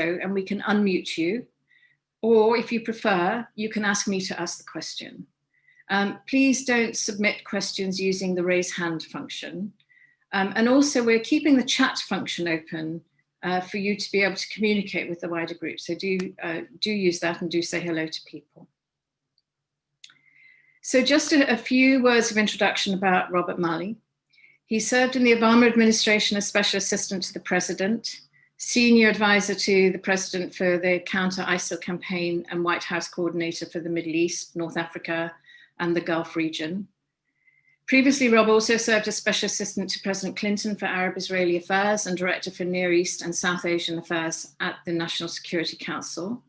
and we can unmute you. Or if you prefer, you can ask me to ask the question. Please don't submit questions using the raise hand function. And also we're keeping the chat function open for you to be able to communicate with the wider group. So do use that and do say hello to people. So just a few words of introduction about Robert Malley. He served in the Obama administration as Special Assistant to the President, Senior Advisor to the President for the Counter-ISIL campaign and White House Coordinator for the Middle East, North Africa, and the Gulf region. Previously, Rob also served as Special Assistant to President Clinton for Arab-Israeli Affairs and Director for Near East and South Asian Affairs at the National Security Council.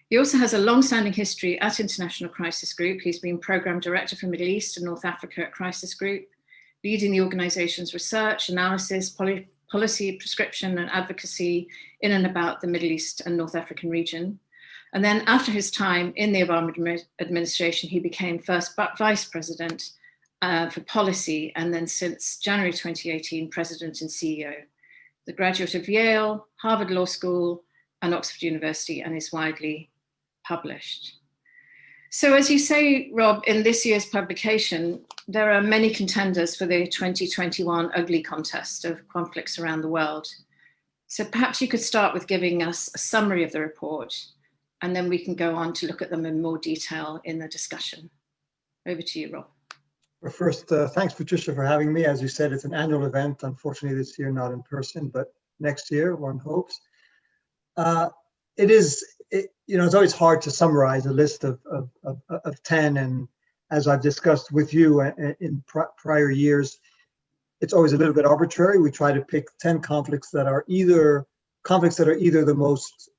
He also has a long-standing history at International Crisis Group. He's been Program Director for Middle East and North Africa at Crisis Group, leading the organization's research, analysis, policy, prescription, and advocacy in and about the Middle East and North African region. And then after his time in the Obama administration, he became first Vice President for policy, and then since January 2018, President and CEO. The graduate of Yale, Harvard Law School, and Oxford University, and is widely published. So as you say, Rob, in this year's publication, there are many contenders for the 2021 ugly contest of conflicts around the world. So perhaps you could start with giving us a summary of the report, and then we can go on to look at them in more detail in the discussion. Over to you, Rob. Well, first, thanks, Patricia, for having me. As you said, it's an annual event. Unfortunately, this year, not in person, but next year, one hopes. It's always hard to summarize a list of 10, and as I've discussed with you in prior years, it's always a little bit arbitrary. We try to pick 10 conflicts that are either the most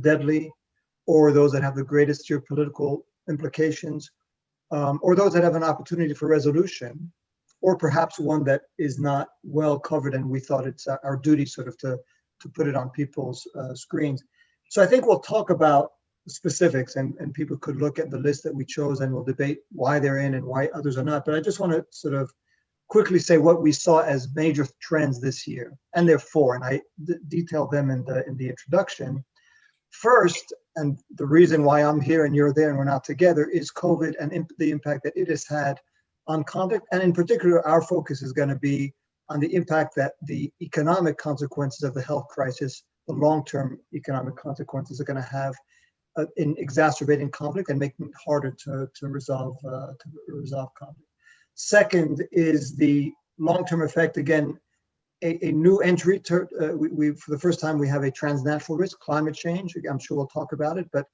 deadly, or those that have the greatest geopolitical implications, or those that have an opportunity for resolution, or perhaps one that is not well covered, and we thought it's our duty sort of to put it on people's screens. So I think we'll talk about specifics, and people could look at the list that we chose, and we'll debate why they're in and why others are not. But I just want to sort of quickly say what we saw as major trends this year, and there are four, and I detailed them in the introduction. First, and the reason why I'm here and you're there and we're not together, is COVID and the impact that it has had on conflict. And in particular, our focus is going to be on the impact that the economic consequences of the health crisis, the long-term economic consequences, are going to have in exacerbating conflict and making it harder to resolve conflict. Second is the long-term effect. Again, a new entry. For the first time, we have a transnational risk, climate change. I'm sure we'll talk about it, but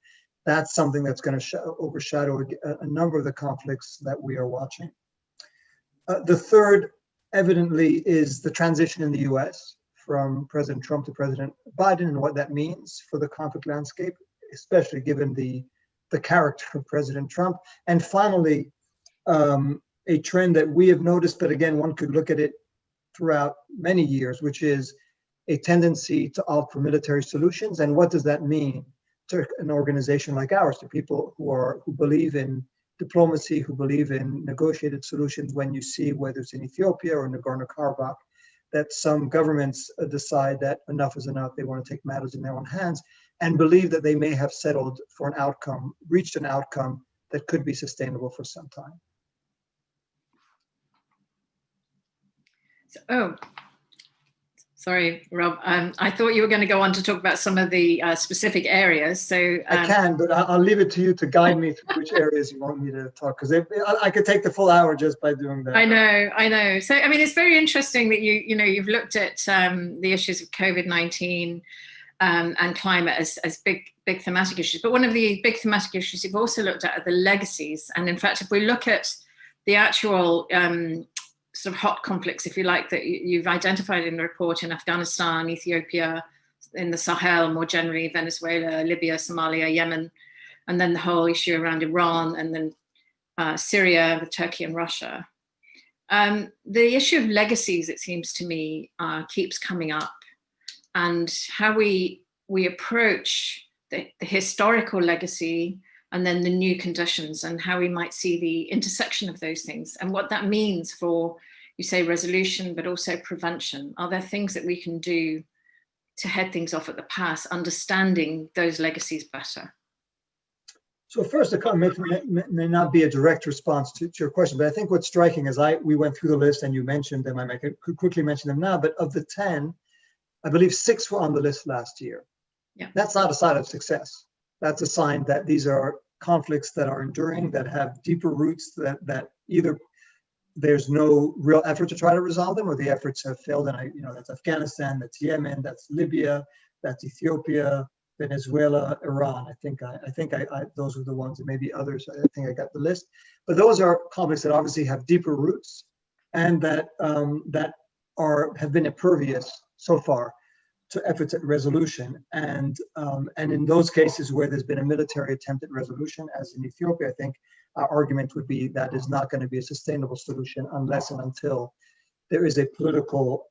that's something that's going to overshadow a number of the conflicts that we are watching. The third, evidently, is the transition in the U.S. from President Trump to President Biden, and what that means for the conflict landscape, especially given the character of President Trump. And finally, a trend that we have noticed, but again, one could look at it throughout many years, which is a tendency to opt for military solutions. And what does that mean to an organization like ours, to people who believe in diplomacy, who believe in negotiated solutions, when you see, whether it's in Ethiopia or Nagorno-Karabakh, that some governments decide that enough is enough, they want to take matters in their own hands, and believe that they may have settled for an outcome, reached an outcome that could be sustainable for some time. Oh, sorry, Rob. I thought you were going to go on to talk about some of the specific areas. So I can, but I'll leave it to you to guide me through which areas you want me to talk, because I could take the full hour just by doing that. I know. So I mean, it's very interesting that you've looked at the issues of COVID-19 and climate as big thematic issues. But one of the big thematic issues you've also looked at are the legacies. And in fact, if we look at the actual sort of hot conflicts, if you like, that you've identified in the report in Afghanistan, Ethiopia, in the Sahel, more generally, Venezuela, Libya, Somalia, Yemen, and then the whole issue around Iran, and then Syria with Turkey and Russia. The issue of legacies, it seems to me, keeps coming up, and how we approach the historical legacy and then the new conditions, and how we might see the intersection of those things and what that means for, you say, resolution, but also prevention. Are there things that we can do to head things off at the pass, understanding those legacies better? So first, the comment may not be a direct response to your question, but I think what's striking is we went through the list and you mentioned them. I could quickly mention them now, but of the 10, I believe 6 were on the list last year. Yeah. That's not a sign of success. That's a sign that these are conflicts that are enduring, that have deeper roots, that either there's no real effort to try to resolve them, or the efforts have failed. And that's Afghanistan, that's Yemen, that's Libya, that's Ethiopia, Venezuela, Iran. I think those were the ones, and maybe others. I think I got the list. But those are conflicts that obviously have deeper roots, and that have been impervious so far to efforts at resolution. And in those cases where there's been a military attempt at resolution, as in Ethiopia, I think our argument would be that is not going to be a sustainable solution unless and until there is a political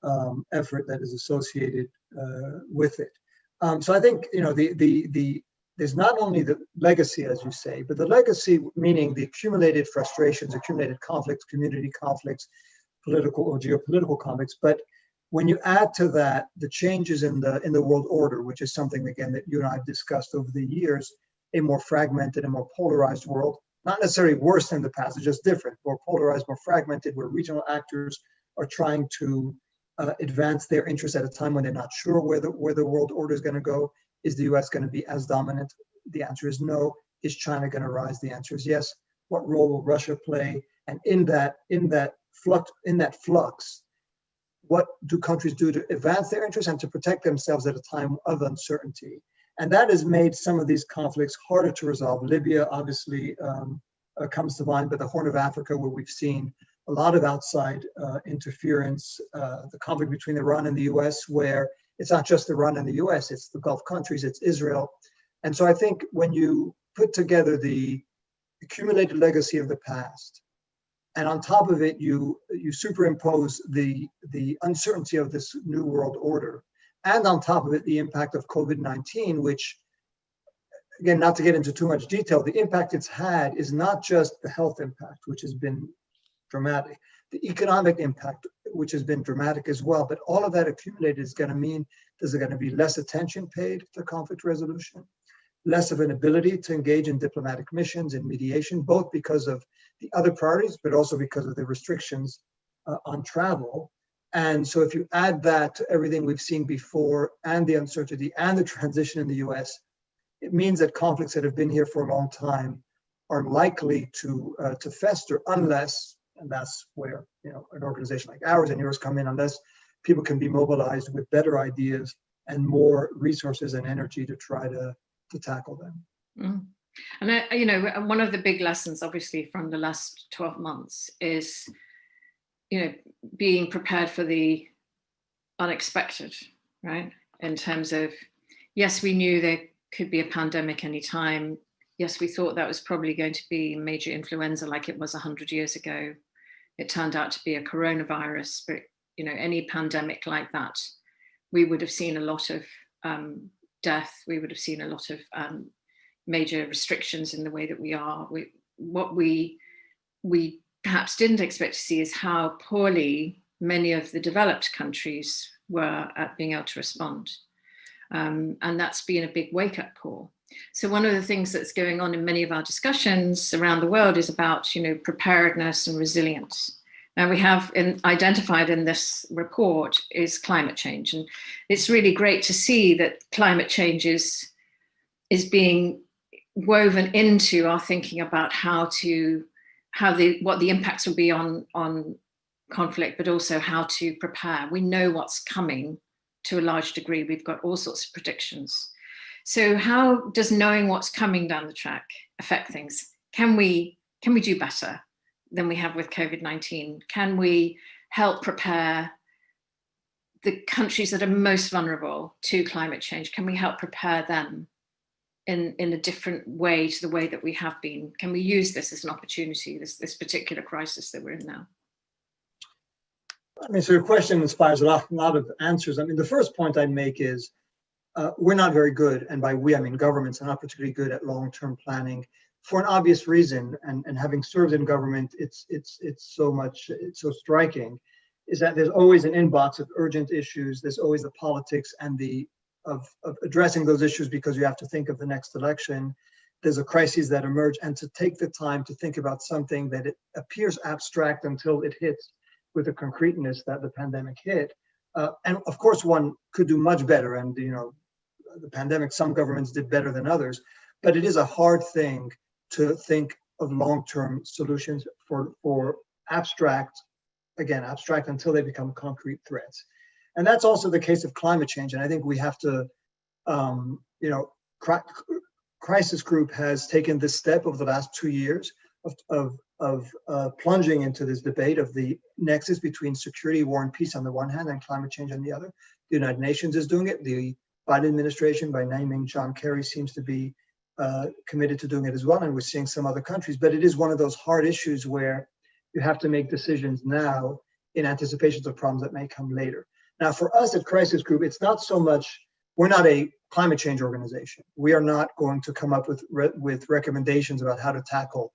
effort that is associated with it. So I think there's not only the legacy, as you say, but the legacy meaning the accumulated frustrations, accumulated conflicts, community conflicts, political or geopolitical conflicts. But when you add to that the changes in the world order, which is something again that you and I have discussed over the years, a more fragmented and more polarized world, not necessarily worse than the past, it's just different, more polarized, more fragmented, where regional actors are trying to advance their interests at a time when they're not sure where the world order is going to go. Is the U.S. going to be as dominant? The answer is no. Is China going to rise? The answer is yes. What role will Russia play? And in that flux, what do countries do to advance their interests and to protect themselves at a time of uncertainty? And that has made some of these conflicts harder to resolve. Libya obviously comes to mind, but the Horn of Africa, where we've seen a lot of outside interference, the conflict between Iran and the US, where it's not just Iran and the US, it's the Gulf countries, it's Israel. And so I think when you put together the accumulated legacy of the past, and on top of it, you superimpose the uncertainty of this new world order, and on top of it, the impact of COVID-19, which, again, not to get into too much detail, the impact it's had is not just the health impact, which has been dramatic, the economic impact, which has been dramatic as well, but all of that accumulated is going to mean there's going to be less attention paid to conflict resolution, less of an ability to engage in diplomatic missions and mediation, both because of the other priorities, but also because of the restrictions on travel. And so if you add that to everything we've seen before, and the uncertainty and the transition in the US, it means that conflicts that have been here for a long time are likely to fester unless, and that's where an organization like ours and yours come in, unless people can be mobilized with better ideas and more resources and energy to try to tackle them. Mm. And one of the big lessons, obviously, from the last 12 months is, being prepared for the unexpected, right? In terms of, yes, we knew there could be a pandemic anytime. Yes, we thought that was probably going to be major influenza like it was 100 years ago. It turned out to be a coronavirus, but any pandemic like that, we would have seen a lot of death. We would have seen a lot of major restrictions in the way that we are. What we perhaps didn't expect to see is how poorly many of the developed countries were at being able to respond. And that's been a big wake-up call. So one of the things that's going on in many of our discussions around the world is about, preparedness and resilience. Now we have identified in this report is climate change. And it's really great to see that climate change is being woven into our thinking about what the impacts will be on conflict, but also how to prepare. We know what's coming to a large degree. We've got all sorts of predictions. So how does knowing what's coming down the track affect things? Can we do better than we have with COVID-19? Can we help prepare the countries that are most vulnerable to climate change? Can we help prepare them in a different way to the way that we have been? Can we use this as an opportunity, this particular crisis that we're in now? So your question inspires a lot of answers. The first point I'd make is we're not very good, and by we I mean governments, are not particularly good at long-term planning for an obvious reason. And having served in government, it's so striking, is that there's always an inbox of urgent issues. There's always the politics and the of addressing those issues because you have to think of the next election. There's a crisis that emerge, and to take the time to think about something that it appears abstract until it hits with the concreteness that the pandemic hit. And of course, one could do much better. And the pandemic, some governments did better than others, but it is a hard thing to think of long-term solutions for abstract until they become concrete threats. And that's also the case of climate change. And I think we have to, Crisis Group has taken this step over the last 2 years of plunging into this debate of the nexus between security, war, and peace on the one hand, and climate change on the other. The United Nations is doing it. The Biden administration, by naming John Kerry, seems to be committed to doing it as well. And we're seeing some other countries. But it is one of those hard issues where you have to make decisions now in anticipation of problems that may come later. Now, for us at Crisis Group, it's not so much, we're not a climate change organization. We are not going to come up with recommendations about how to tackle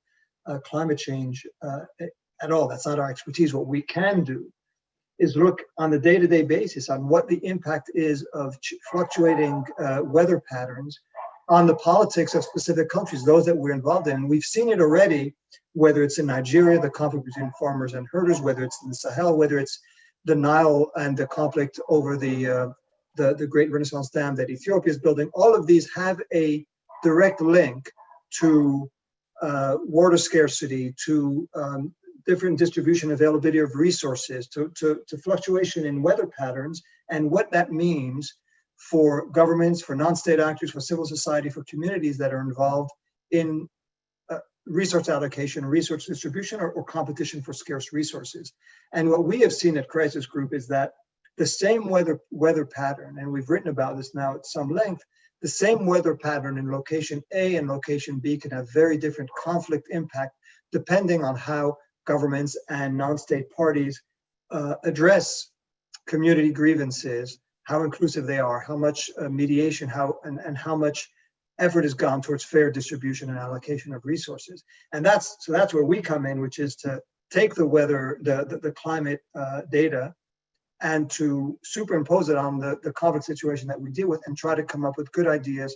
climate change at all. That's not our expertise. What we can do is look on the day-to-day basis on what the impact is of fluctuating weather patterns on the politics of specific countries, those that we're involved in. And we've seen it already, whether it's in Nigeria, the conflict between farmers and herders, whether it's in the Sahel, whether it's the Nile and the conflict over the Great Renaissance Dam that Ethiopia is building. All of these have a direct link to water scarcity, to different distribution availability of resources, to fluctuation in weather patterns, and what that means for governments, for non-state actors, for civil society, for communities that are involved in resource allocation, resource distribution, or competition for scarce resources. And what we have seen at Crisis Group is that the same weather pattern, and we've written about this now at some length, the same weather pattern in location A and location B can have very different conflict impact depending on how governments and non-state parties address community grievances, how inclusive they are, how much mediation, and how much effort has gone towards fair distribution and allocation of resources. And that's where we come in, which is to take the weather, the climate data, and to superimpose it on the conflict situation that we deal with, and try to come up with good ideas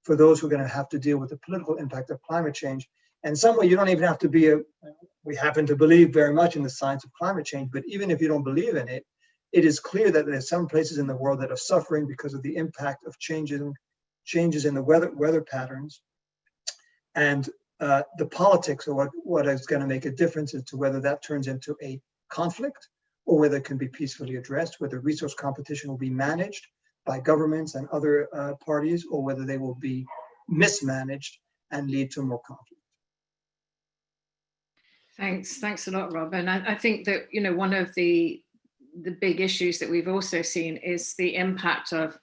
for those who are going to have to deal with the political impact of climate change. And some way, you don't even have to be we happen to believe very much in the science of climate change, but even if you don't believe in it, it is clear that there's some places in the world that are suffering because of the impact of changes in the weather patterns. And the politics are what is going to make a difference as to whether that turns into a conflict or whether it can be peacefully addressed, whether resource competition will be managed by governments and other parties, or whether they will be mismanaged and lead to more conflict. Thanks a lot, Rob. And I think that, one of the big issues that we've also seen is the impact of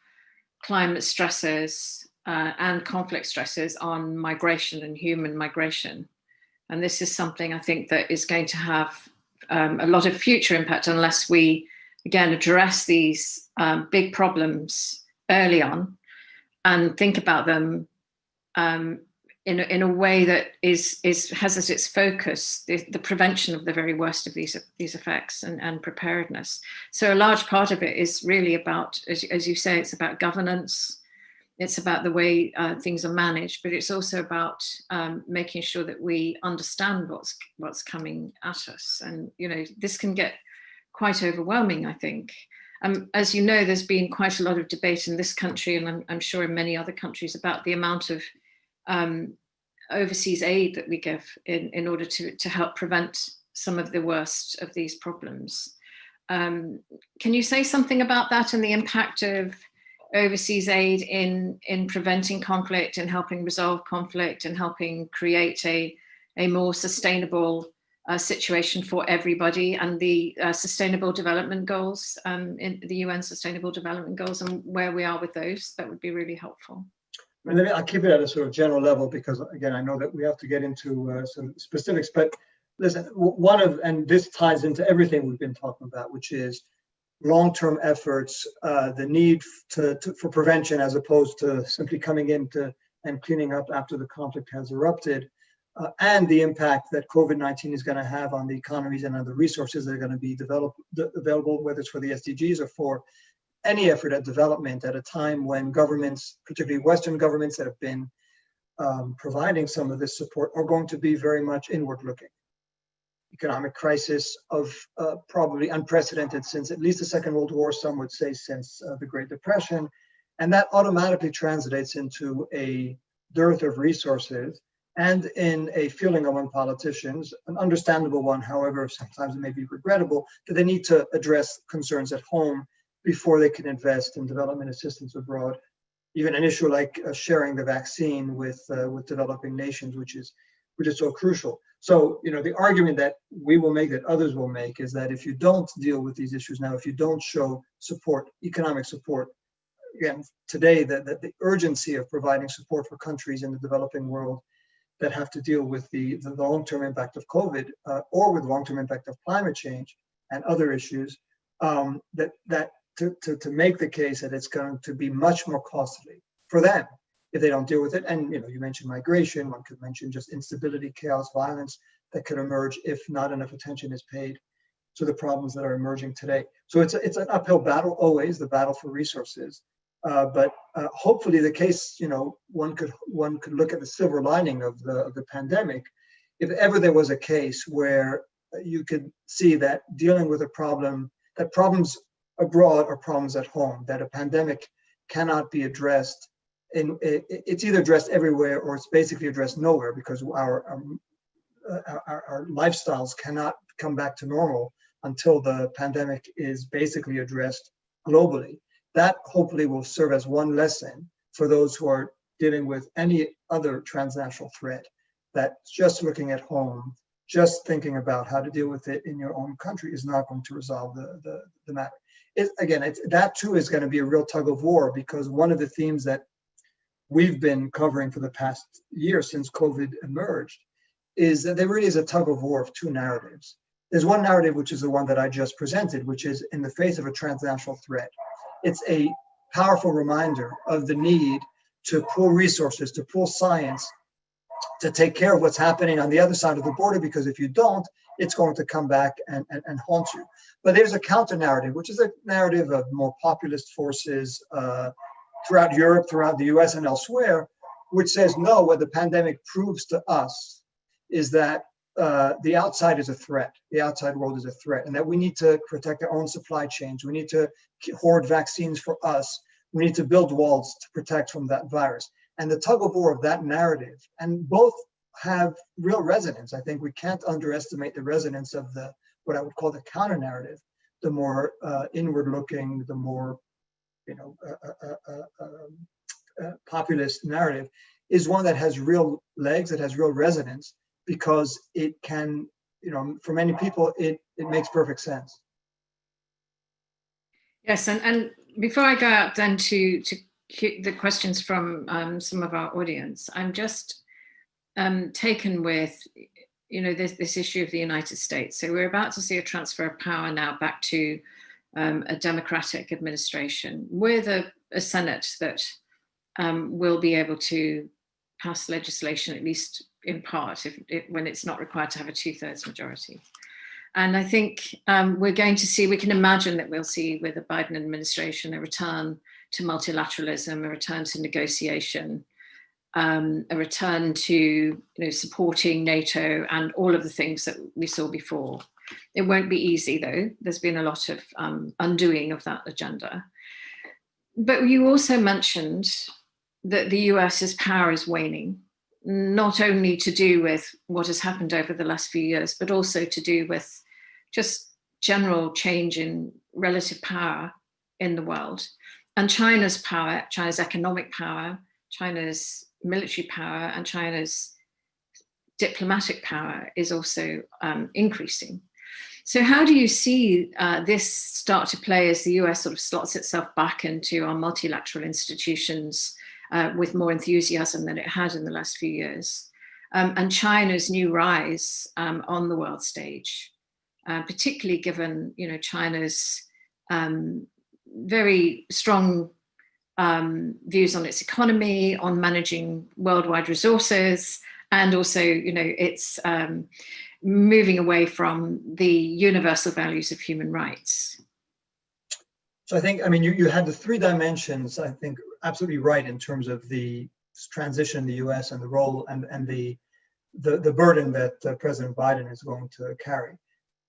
climate stresses and conflict stresses on migration and human migration. And this is something I think that is going to have a lot of future impact unless we, again, address these big problems early on and think about them in a way that has as its focus the prevention of the very worst of these effects and preparedness. So a large part of it is really about, as you say, it's about governance. It's about the way things are managed, but it's also about making sure that we understand what's coming at us. And this can get quite overwhelming, I think. As you know, there's been quite a lot of debate in this country, and I'm sure in many other countries, about the amount of overseas aid that we give in order to help prevent some of the worst of these problems. Can you say something about that and the impact of overseas aid in preventing conflict and helping resolve conflict and helping create a more sustainable situation for everybody, and the sustainable development goals, in the UN sustainable development goals, and where we are with those? That would be really helpful. I'll keep it at a sort of general level, because again, I know that we have to get into some specifics, but listen, and this ties into everything we've been talking about, which is long-term efforts, the need for prevention as opposed to simply coming in and cleaning up after the conflict has erupted, and the impact that COVID-19 is going to have on the economies and on the resources that are going to be available, whether it's for the SDGs or for any effort at development at a time when governments, particularly Western governments that have been providing some of this support, are going to be very much inward looking. Economic crisis of probably unprecedented since at least the Second World War, some would say since the Great Depression. And that automatically translates into a dearth of resources and in a feeling among politicians, an understandable one, however, sometimes it may be regrettable, that they need to address concerns at home before they can invest in development assistance abroad. Even an issue like sharing the vaccine with developing nations, which is so crucial. So, the argument that we will make, that others will make, is that if you don't deal with these issues now, if you don't show support, economic support, again, today, the urgency of providing support for countries in the developing world that have to deal with the long-term impact of COVID or with the long-term impact of climate change and other issues, to make the case that it's going to be much more costly for them if they don't deal with it. And you mentioned migration. One could mention just instability, chaos, violence that could emerge if not enough attention is paid to the problems that are emerging today. So it's an uphill battle, always the battle for resources. But hopefully the case, one could look at the silver lining of the pandemic. If ever there was a case where you could see that dealing with a problem, that problems abroad are problems at home, that a pandemic cannot be addressed, it's either addressed everywhere or it's basically addressed nowhere, because our lifestyles cannot come back to normal until the pandemic is basically addressed globally. That hopefully will serve as one lesson for those who are dealing with any other transnational threat, that just looking at home, just thinking about how to deal with it in your own country is not going to resolve the matter. That too is going to be a real tug of war, because one of the themes that we've been covering for the past year since COVID emerged is that there really is a tug of war of two narratives. There's one narrative, which is the one that I just presented, which is in the face of a transnational threat. It's a powerful reminder of the need to pool resources, to pool science, to take care of what's happening on the other side of the border, because if you don't, it's going to come back and haunt you. But there's a counter narrative, which is a narrative of more populist forces throughout Europe, throughout the US and elsewhere, which says, no, what the pandemic proves to us is that the outside is a threat. The outside world is a threat, and that we need to protect our own supply chains. We need to hoard vaccines for us. We need to build walls to protect from that virus. And the tug of war of that narrative, and both have real resonance. I think we can't underestimate the resonance of what I would call the counter narrative, the more inward-looking, the more populist narrative, is one that has real legs, that has real resonance, because it can, for many people, it makes perfect sense. Yes, and before I go out then to the questions from some of our audience, I'm just taken with, this issue of the United States. So we're about to see a transfer of power now back to a democratic administration with a Senate that will be able to pass legislation, at least in part, when it's not required to have a 2/3 majority. And I think we can imagine that we'll see with the Biden administration a return to multilateralism, a return to negotiation, a return to supporting NATO and all of the things that we saw before. It won't be easy, though. There's been a lot of undoing of that agenda. But you also mentioned that the US's power is waning, not only to do with what has happened over the last few years, but also to do with just general change in relative power in the world. And China's power, China's economic power, China's military power, and China's diplomatic power is also increasing. So how do you see this start to play as the US sort of slots itself back into our multilateral institutions with more enthusiasm than it had in the last few years, and China's new rise on the world stage, particularly given China's very strong views on its economy, on managing worldwide resources, and also it's moving away from the universal values of human rights? So I think, I mean, you had the three dimensions, I think, absolutely right in terms of the transition in the US and the role and the burden that President Biden is going to carry.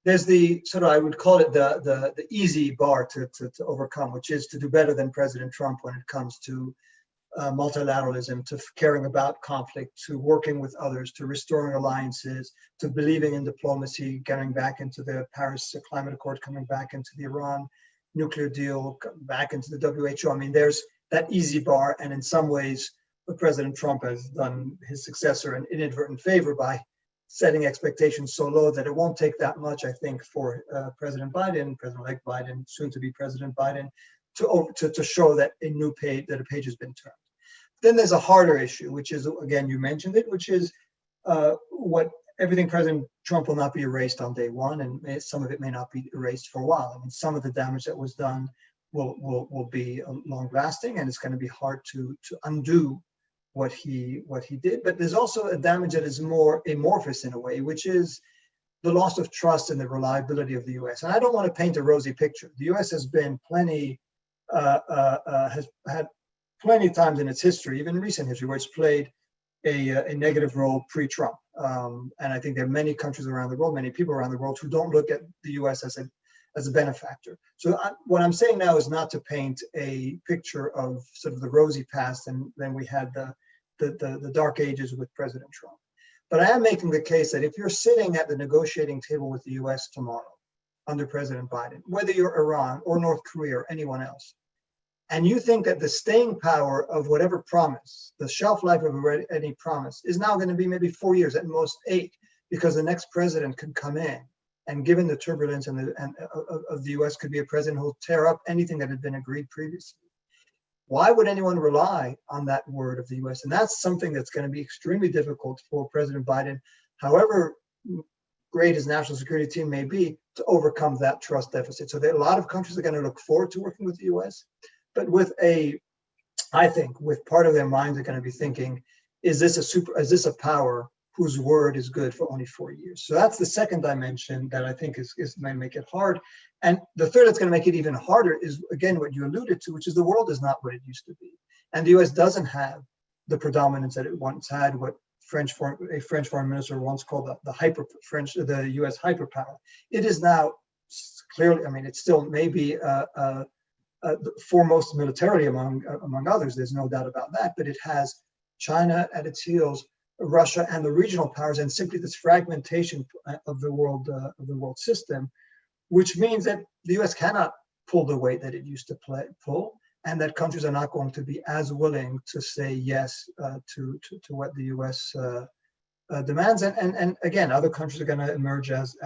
There's the sort of, I would call it the easy bar to overcome, which is to do better than President Trump when it comes to multilateralism, to caring about conflict, to working with others, to restoring alliances, to believing in diplomacy, getting back into the Paris Climate Accord, coming back into the Iran nuclear deal, back into the WHO. I mean, there's that easy bar, and in some ways, President Trump has done his successor an inadvertent favor by setting expectations so low that it won't take that much, I think, for President-elect Biden, soon to be President Biden, to show that a page has been turned. Then there's a harder issue, which is, again, you mentioned it, which is everything President Trump will not be erased on day one, and some of it may not be erased for a while. I mean, some of the damage that was done will be long lasting, and it's going to be hard to undo what he did. But there's also a damage that is more amorphous in a way, which is the loss of trust in the reliability of the U.S. And I don't want to paint a rosy picture. The U.S. has been has had plenty of times in its history, even recent history, where it's played a negative role pre-Trump. And I think there are many countries around the world, many people around the world who don't look at the U.S. as a benefactor. So what I'm saying now is not to paint a picture of sort of the rosy past, and then we had the dark ages with President Trump. But I am making the case that if you're sitting at the negotiating table with the U.S. tomorrow under President Biden, whether you're Iran or North Korea or anyone else, and you think that the staying power of whatever promise, the shelf life of any promise, is now going to be maybe 4 years, at most 8, because the next president could come in, and given the turbulence of the U.S., could be a president who'll tear up anything that had been agreed previously. Why would anyone rely on that word of the U.S.? And that's something that's going to be extremely difficult for President Biden, however great his national security team may be, to overcome that trust deficit. So there are a lot of countries that are going to look forward to working with the U.S., but I think with part of their minds are going to be thinking, is this a power whose word is good for only 4 years? So that's the second dimension that I think is going to make it hard. And the third that's going to make it even harder is, again, what you alluded to, which is the world is not what it used to be. And the US doesn't have the predominance that it once had, what a French foreign minister once called the US hyperpower. It is now clearly, I mean, it still may be the foremost militarily among others, there's no doubt about that, but it has China at its heels, Russia, and the regional powers, and simply this fragmentation of the world system, which means that the U.S. cannot pull the weight that it used to pull, and that countries are not going to be as willing to say yes to what the U.S. Demands, and again, other countries are going to emerge as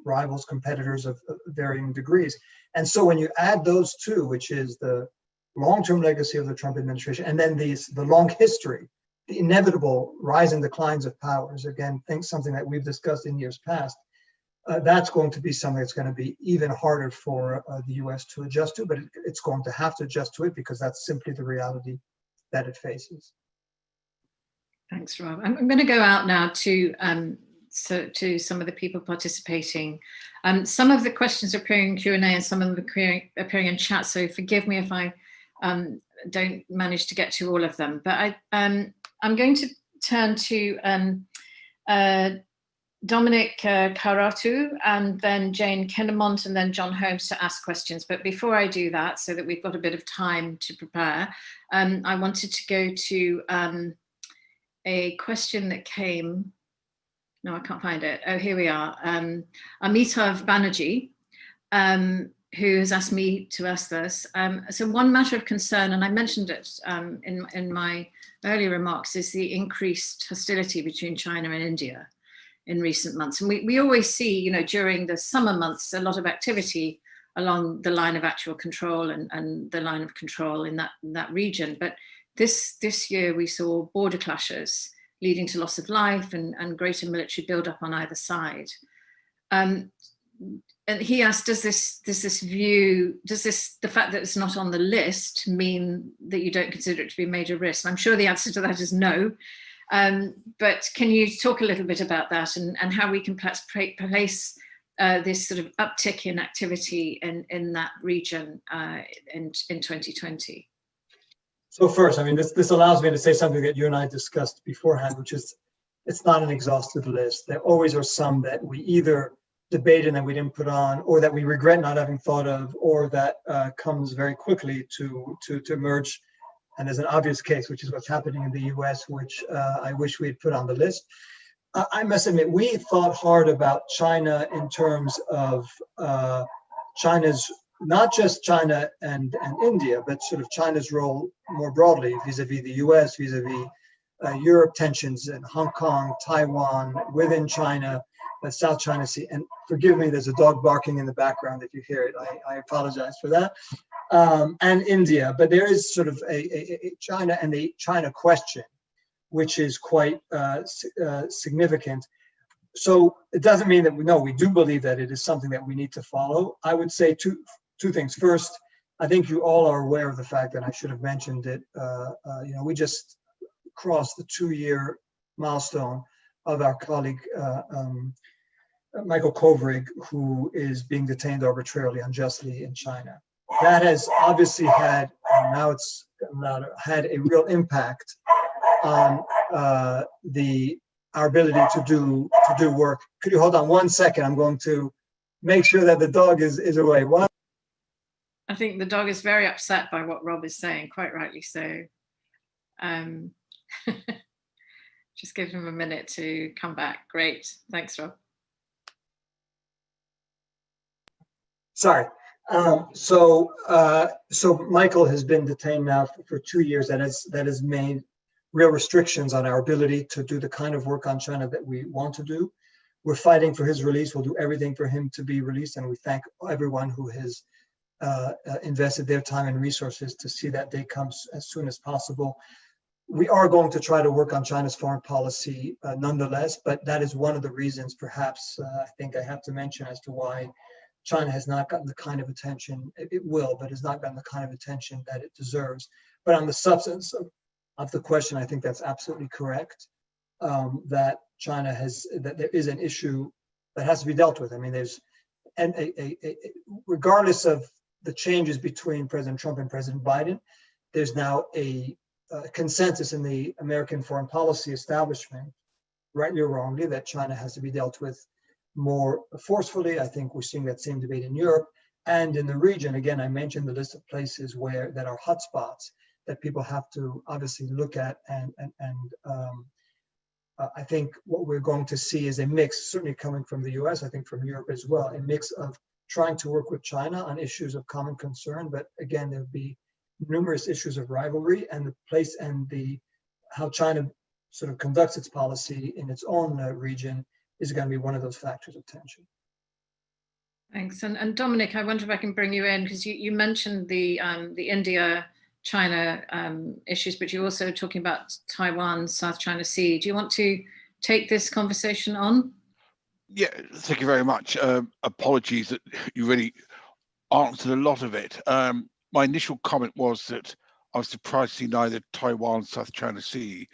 rivals, competitors of varying degrees. And so when you add those two, which is the long-term legacy of the Trump administration, and then the long history, the inevitable rise and declines of powers, again, something that we've discussed in years past, that's going to be something that's going to be even harder for the U.S. to adjust to, but it's going to have to adjust to it because that's simply the reality that it faces. Thanks, Rob. I'm going to go out now to some of the people participating. Some of the questions are appearing in Q&A and some of them are appearing in chat, so forgive me if I don't manage to get to all of them. But I'm going to turn to Dominic Karatu, and then Jane Kinnamont, and then John Holmes to ask questions. But before I do that, so that we've got a bit of time to prepare, I wanted to go to a question that came. No, I can't find it. Oh, here we are. Amitav Banerjee, who has asked me to ask this. So one matter of concern, and I mentioned it in my earlier remarks, is the increased hostility between China and India in recent months. And we always see, during the summer months, a lot of activity along the line of actual control and the line of control in that region. But this year we saw border clashes leading to loss of life and greater military buildup on either side. And he asked, does the fact that it's not on the list mean that you don't consider it to be a major risk? I'm sure the answer to that is no. But can you talk a little bit about that and how we can perhaps place this sort of uptick in activity in that region in 2020? So first, I mean, this allows me to say something that you and I discussed beforehand, which is it's not an exhaustive list. There always are some that we either debated and that we didn't put on, or that we regret not having thought of, or that comes very quickly to emerge. And there's an obvious case, which is what's happening in the US, which I wish we had put on the list. I must admit, we thought hard about China in terms of China's, not just China and India, but sort of China's role more broadly vis-a-vis the US, vis-a-vis Europe, tensions in Hong Kong, Taiwan, within China, the South China Sea. And forgive me, there's a dog barking in the background if you hear it. I apologize for that. And India, but there is sort of a China and the China question, which is quite significant. So it doesn't mean that we do believe that it is something that we need to follow. I would say two things. First, I think you all are aware of the fact, and I should have mentioned it, we just crossed the 2-year milestone of our colleague, Michael Kovrig, who is being detained arbitrarily, unjustly in China. That has obviously had, and now it's had a real impact on our ability to do work. Could you hold on 1 second? I'm going to make sure that the dog is away. I think the dog is very upset by what Rob is saying, quite rightly so. Just give him a minute to come back. Great, thanks, Rob. Sorry. So Michael has been detained now for 2 years. That has made real restrictions on our ability to do the kind of work on China that we want to do. We're fighting for his release. We'll do everything for him to be released, and we thank everyone who has invested their time and resources to see that day comes as soon as possible. We are going to try to work on China's foreign policy nonetheless, but that is one of the reasons, perhaps, I think I have to mention as to why China has not gotten the kind of attention, it will, but has not gotten the kind of attention that it deserves. But on the substance of the question, I think that's absolutely correct, that China that there is an issue that has to be dealt with. I mean, regardless of the changes between President Trump and President Biden, there's now a consensus in the American foreign policy establishment, rightly or wrongly, that China has to be dealt with more forcefully. I think we're seeing that same debate in Europe and in the region. Again, I mentioned the list of places that are hotspots that people have to obviously look at, and I think what we're going to see is a mix, certainly coming from the US, I think from Europe as well, a mix of trying to work with China on issues of common concern, but again, there'll be numerous issues of rivalry, and the place and how China sort of conducts its policy in its own region is going to be one of those factors of tension. Thanks. And Dominic, I wonder if I can bring you in, because you mentioned the India-China issues, but you're also talking about Taiwan, South China Sea. Do you want to take this conversation on? Yeah, thank you very much. Apologies that you really answered a lot of it. My initial comment was that I was surprised to see neither Taiwan, South China Sea,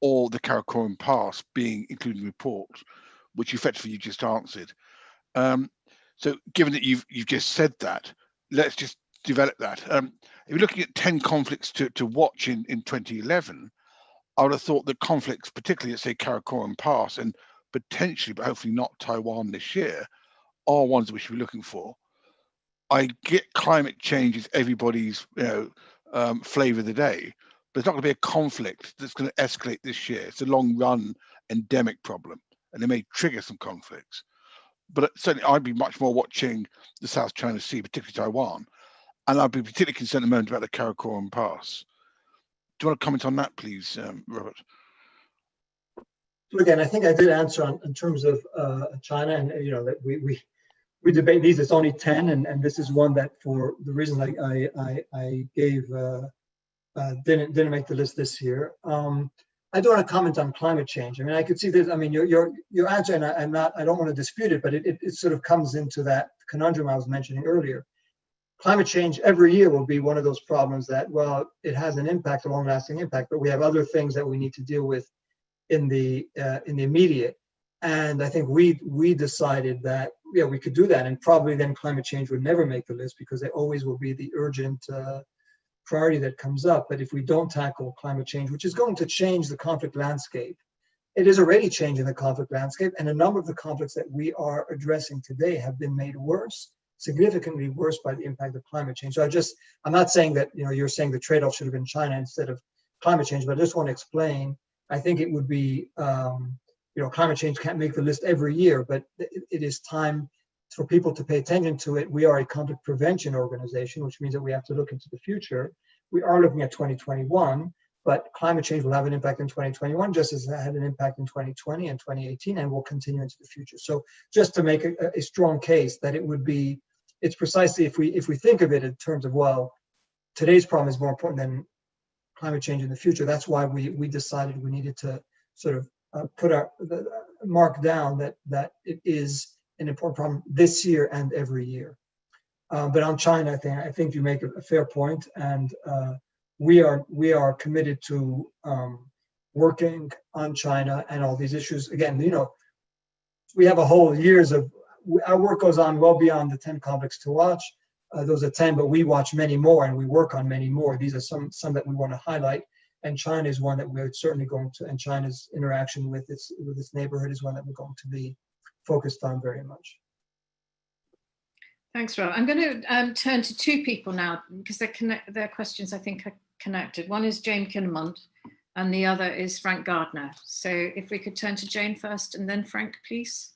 or the Karakoram Pass being included in the report, which effectively you just answered. So given that you've just said that, let's just develop that. If you're looking at 10 conflicts to watch in 2011, I would have thought that conflicts, particularly at say Karakoram Pass and potentially, but hopefully not Taiwan this year, are ones that we should be looking for. I get climate change is everybody's flavor of the day, but it's not going to be a conflict that's going to escalate this year. It's a long run endemic problem, and it may trigger some conflicts. But certainly I'd be much more watching the South China Sea, particularly Taiwan, and I'd be particularly concerned at the moment about the Karakoram Pass. Do you want to comment on that, please, Robert? So again, I think I did answer in terms of China, and that we debate these. It's only 10, and this is one that, for the reasons I gave, didn't make the list this year. I do want to comment on climate change. I mean, I could see this. I mean, your answer, and I don't want to dispute it, but it sort of comes into that conundrum I was mentioning earlier. Climate change every year will be one of those problems that, well, it has an impact, a long-lasting impact, but we have other things that we need to deal with in the immediate. And I think we decided that yeah, we could do that, and probably then climate change would never make the list because it always will be the urgent priority that comes up. But if we don't tackle climate change, which is going to change the conflict landscape, it is already changing the conflict landscape, and a number of the conflicts that we are addressing today have been made worse, significantly worse, by the impact of climate change. So I'm not saying that, you're saying the trade-off should have been China instead of climate change, but I just want to explain. I think it would be, climate change can't make the list every year, but it is time for people to pay attention to it. We are a conflict prevention organization, which means that we have to look into the future. We are looking at 2021, but climate change will have an impact in 2021, just as it had an impact in 2020 and 2018, and will continue into the future. So just to make a strong case that it's precisely, if we think of it in terms of, well, today's problem is more important than climate change in the future. That's why we decided we needed to sort of put mark down that it is an important problem this year and every year. But on China, I think you make a fair point, and we are committed to working on China and all these issues. Again, we have a whole years of our work goes on well beyond the 10 conflicts to watch. Those are 10, but we watch many more and we work on many more. These are some that we want to highlight, and China is one that we're certainly going to, and China's interaction with its neighborhood is one that we're going to be focused on very much. Thanks, Rob. I'm going to turn to two people now because their questions, I think, are connected. One is Jane Kinnemont and the other is Frank Gardner. So if we could turn to Jane first and then Frank, please.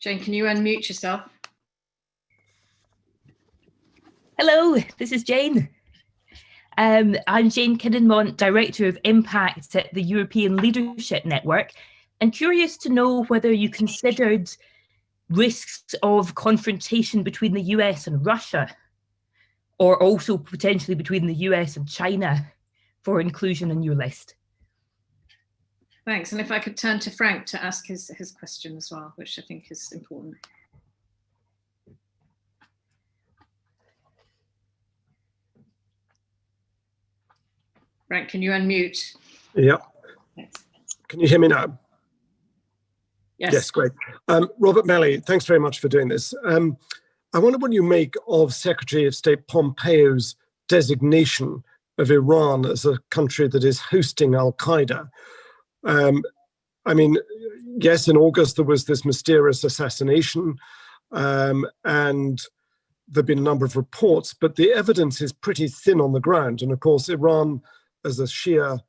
Jane, can you unmute yourself? Hello, this is Jane. I'm Jane Kinnemont, Director of Impact at the European Leadership Network, and curious to know whether you considered risks of confrontation between the US and Russia, or also potentially between the US and China for inclusion in your list. Thanks. And if I could turn to Frank to ask his question as well, which I think is important. Frank, can you unmute? Yeah. Thanks. Can you hear me now? Yes. Yes, great. Robert Malley, thanks very much for doing this. I wonder what you make of Secretary of State Pompeo's designation of Iran as a country that is hosting Al-Qaeda. I mean, yes, in August there was this mysterious assassination, and there've been a number of reports, but the evidence is pretty thin on the ground. And of course, Iran, as a Shia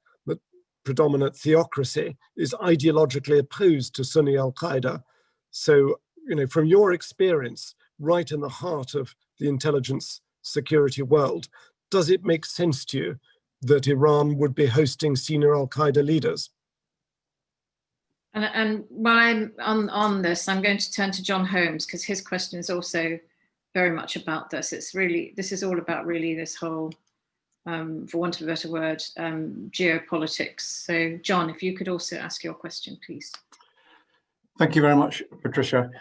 predominant theocracy, is ideologically opposed to Sunni Al-Qaeda. So, from your experience, right in the heart of the intelligence security world, does it make sense to you that Iran would be hosting senior Al-Qaeda leaders? And while I'm on this, I'm going to turn to John Holmes, because his question is also very much about this. This is all about really this whole, for want of a better word, geopolitics. So John, if you could also ask your question, please. Thank you very much, Patricia.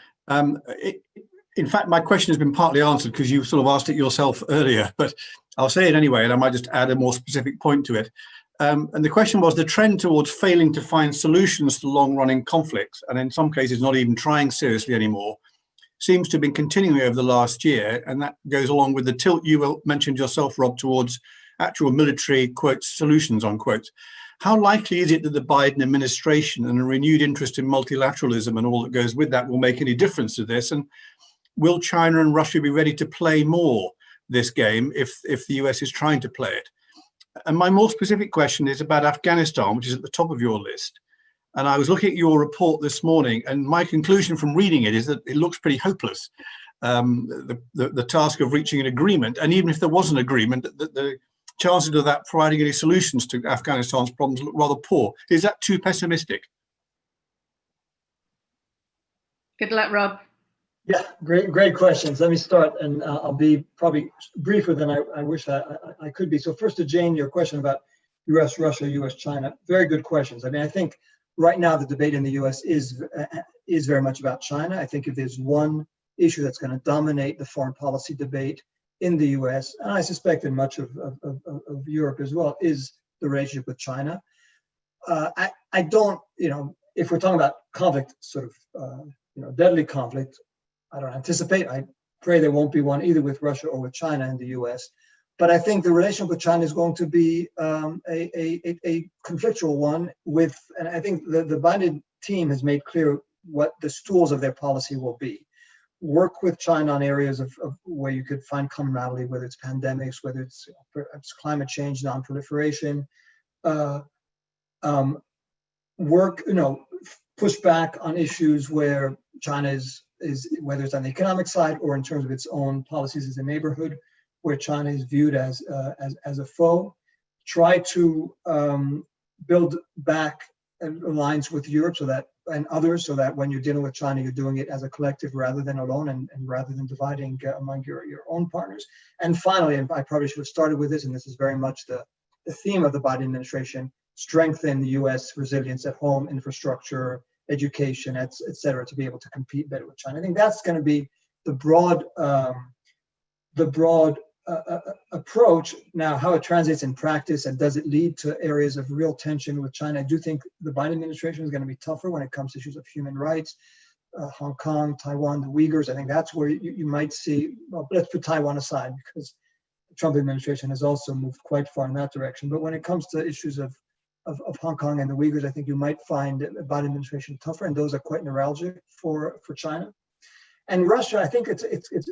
In fact, my question has been partly answered because you sort of asked it yourself earlier, but I'll say it anyway, and I might just add a more specific point to it. And the question was the trend towards failing to find solutions to long-running conflicts, and in some cases not even trying seriously anymore, seems to have been continuing over the last year. And that goes along with the tilt you mentioned yourself, Rob, towards actual military, quote, solutions, unquote. How likely is it that the Biden administration and a renewed interest in multilateralism and all that goes with that will make any difference to this? And will China and Russia be ready to play more this game if the US is trying to play it? And my more specific question is about Afghanistan, which is at the top of your list. And I was looking at your report this morning, and my conclusion from reading it is that it looks pretty hopeless, the task of reaching an agreement. And even if there was an agreement, the chances of that providing any solutions to Afghanistan's problems look rather poor. Is that too pessimistic? Good luck, Rob. Yeah, great questions. Let me start, and I'll be probably briefer than I wish I could be. So first to Jane, your question about U.S. Russia, U.S. China, very good questions. I mean, I think right now the debate in the U.S. is very much about China. I think if there's one issue that's going to dominate the foreign policy debate in the US, and I suspect in much of Europe as well, is the relationship with China. I don't, if we're talking about conflict, sort of, deadly conflict, I don't anticipate, I pray there won't be one either with Russia or with China in the US. But I think the relationship with China is going to be a conflictual one and I think the Biden team has made clear what the stools of their policy will be. Work with China on areas of where you could find commonality, whether it's pandemics, whether it's climate change, non-proliferation, work, push back on issues where China is whether it's on the economic side or in terms of its own policies as a neighborhood, where China is viewed as a foe. Try to build back alliance with Europe and others, so that when you're dealing with China, you're doing it as a collective rather than alone, and rather than dividing among your own partners. And finally, and I probably should have started with this, and this is very much the theme of the Biden administration, strengthen the U.S. resilience at home, infrastructure, education, et cetera, to be able to compete better with China. I think that's going to be the broad approach. Now, how it translates in practice and does it lead to areas of real tension with China? I do think the Biden administration is going to be tougher when it comes to issues of human rights, Hong Kong, Taiwan, the Uyghurs. I think that's where you might see, well, let's put Taiwan aside because the Trump administration has also moved quite far in that direction. But when it comes to issues of Hong Kong and the Uyghurs, I think you might find the Biden administration tougher, and those are quite neuralgic for China. And Russia, I think it's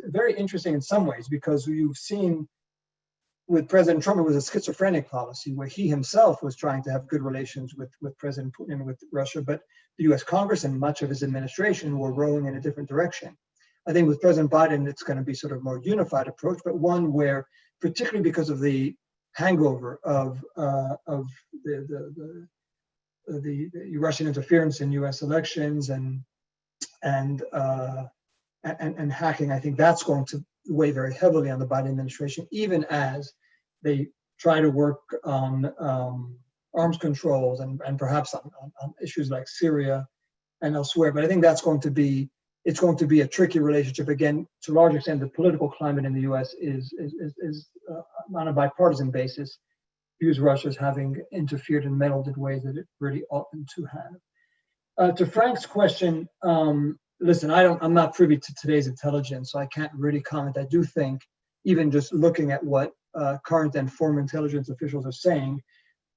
very interesting in some ways, because you've seen with President Trump, it was a schizophrenic policy where he himself was trying to have good relations with President Putin and with Russia, but the US Congress and much of his administration were rowing in a different direction. I think with President Biden, it's going to be sort of a more unified approach, but one where, particularly because of the hangover of the Russian interference in US elections and hacking, I think that's going to weigh very heavily on the Biden administration, even as they try to work on arms controls and perhaps on issues like Syria and elsewhere. But I think it's going to be a tricky relationship. Again, to a large extent, the political climate in the U.S. is on a bipartisan basis, views Russia as having interfered and meddled in ways that it really oughtn't to have. To Frank's question, listen, I'm not privy to today's intelligence, so I can't really comment. I do think, even just looking at what current and former intelligence officials are saying,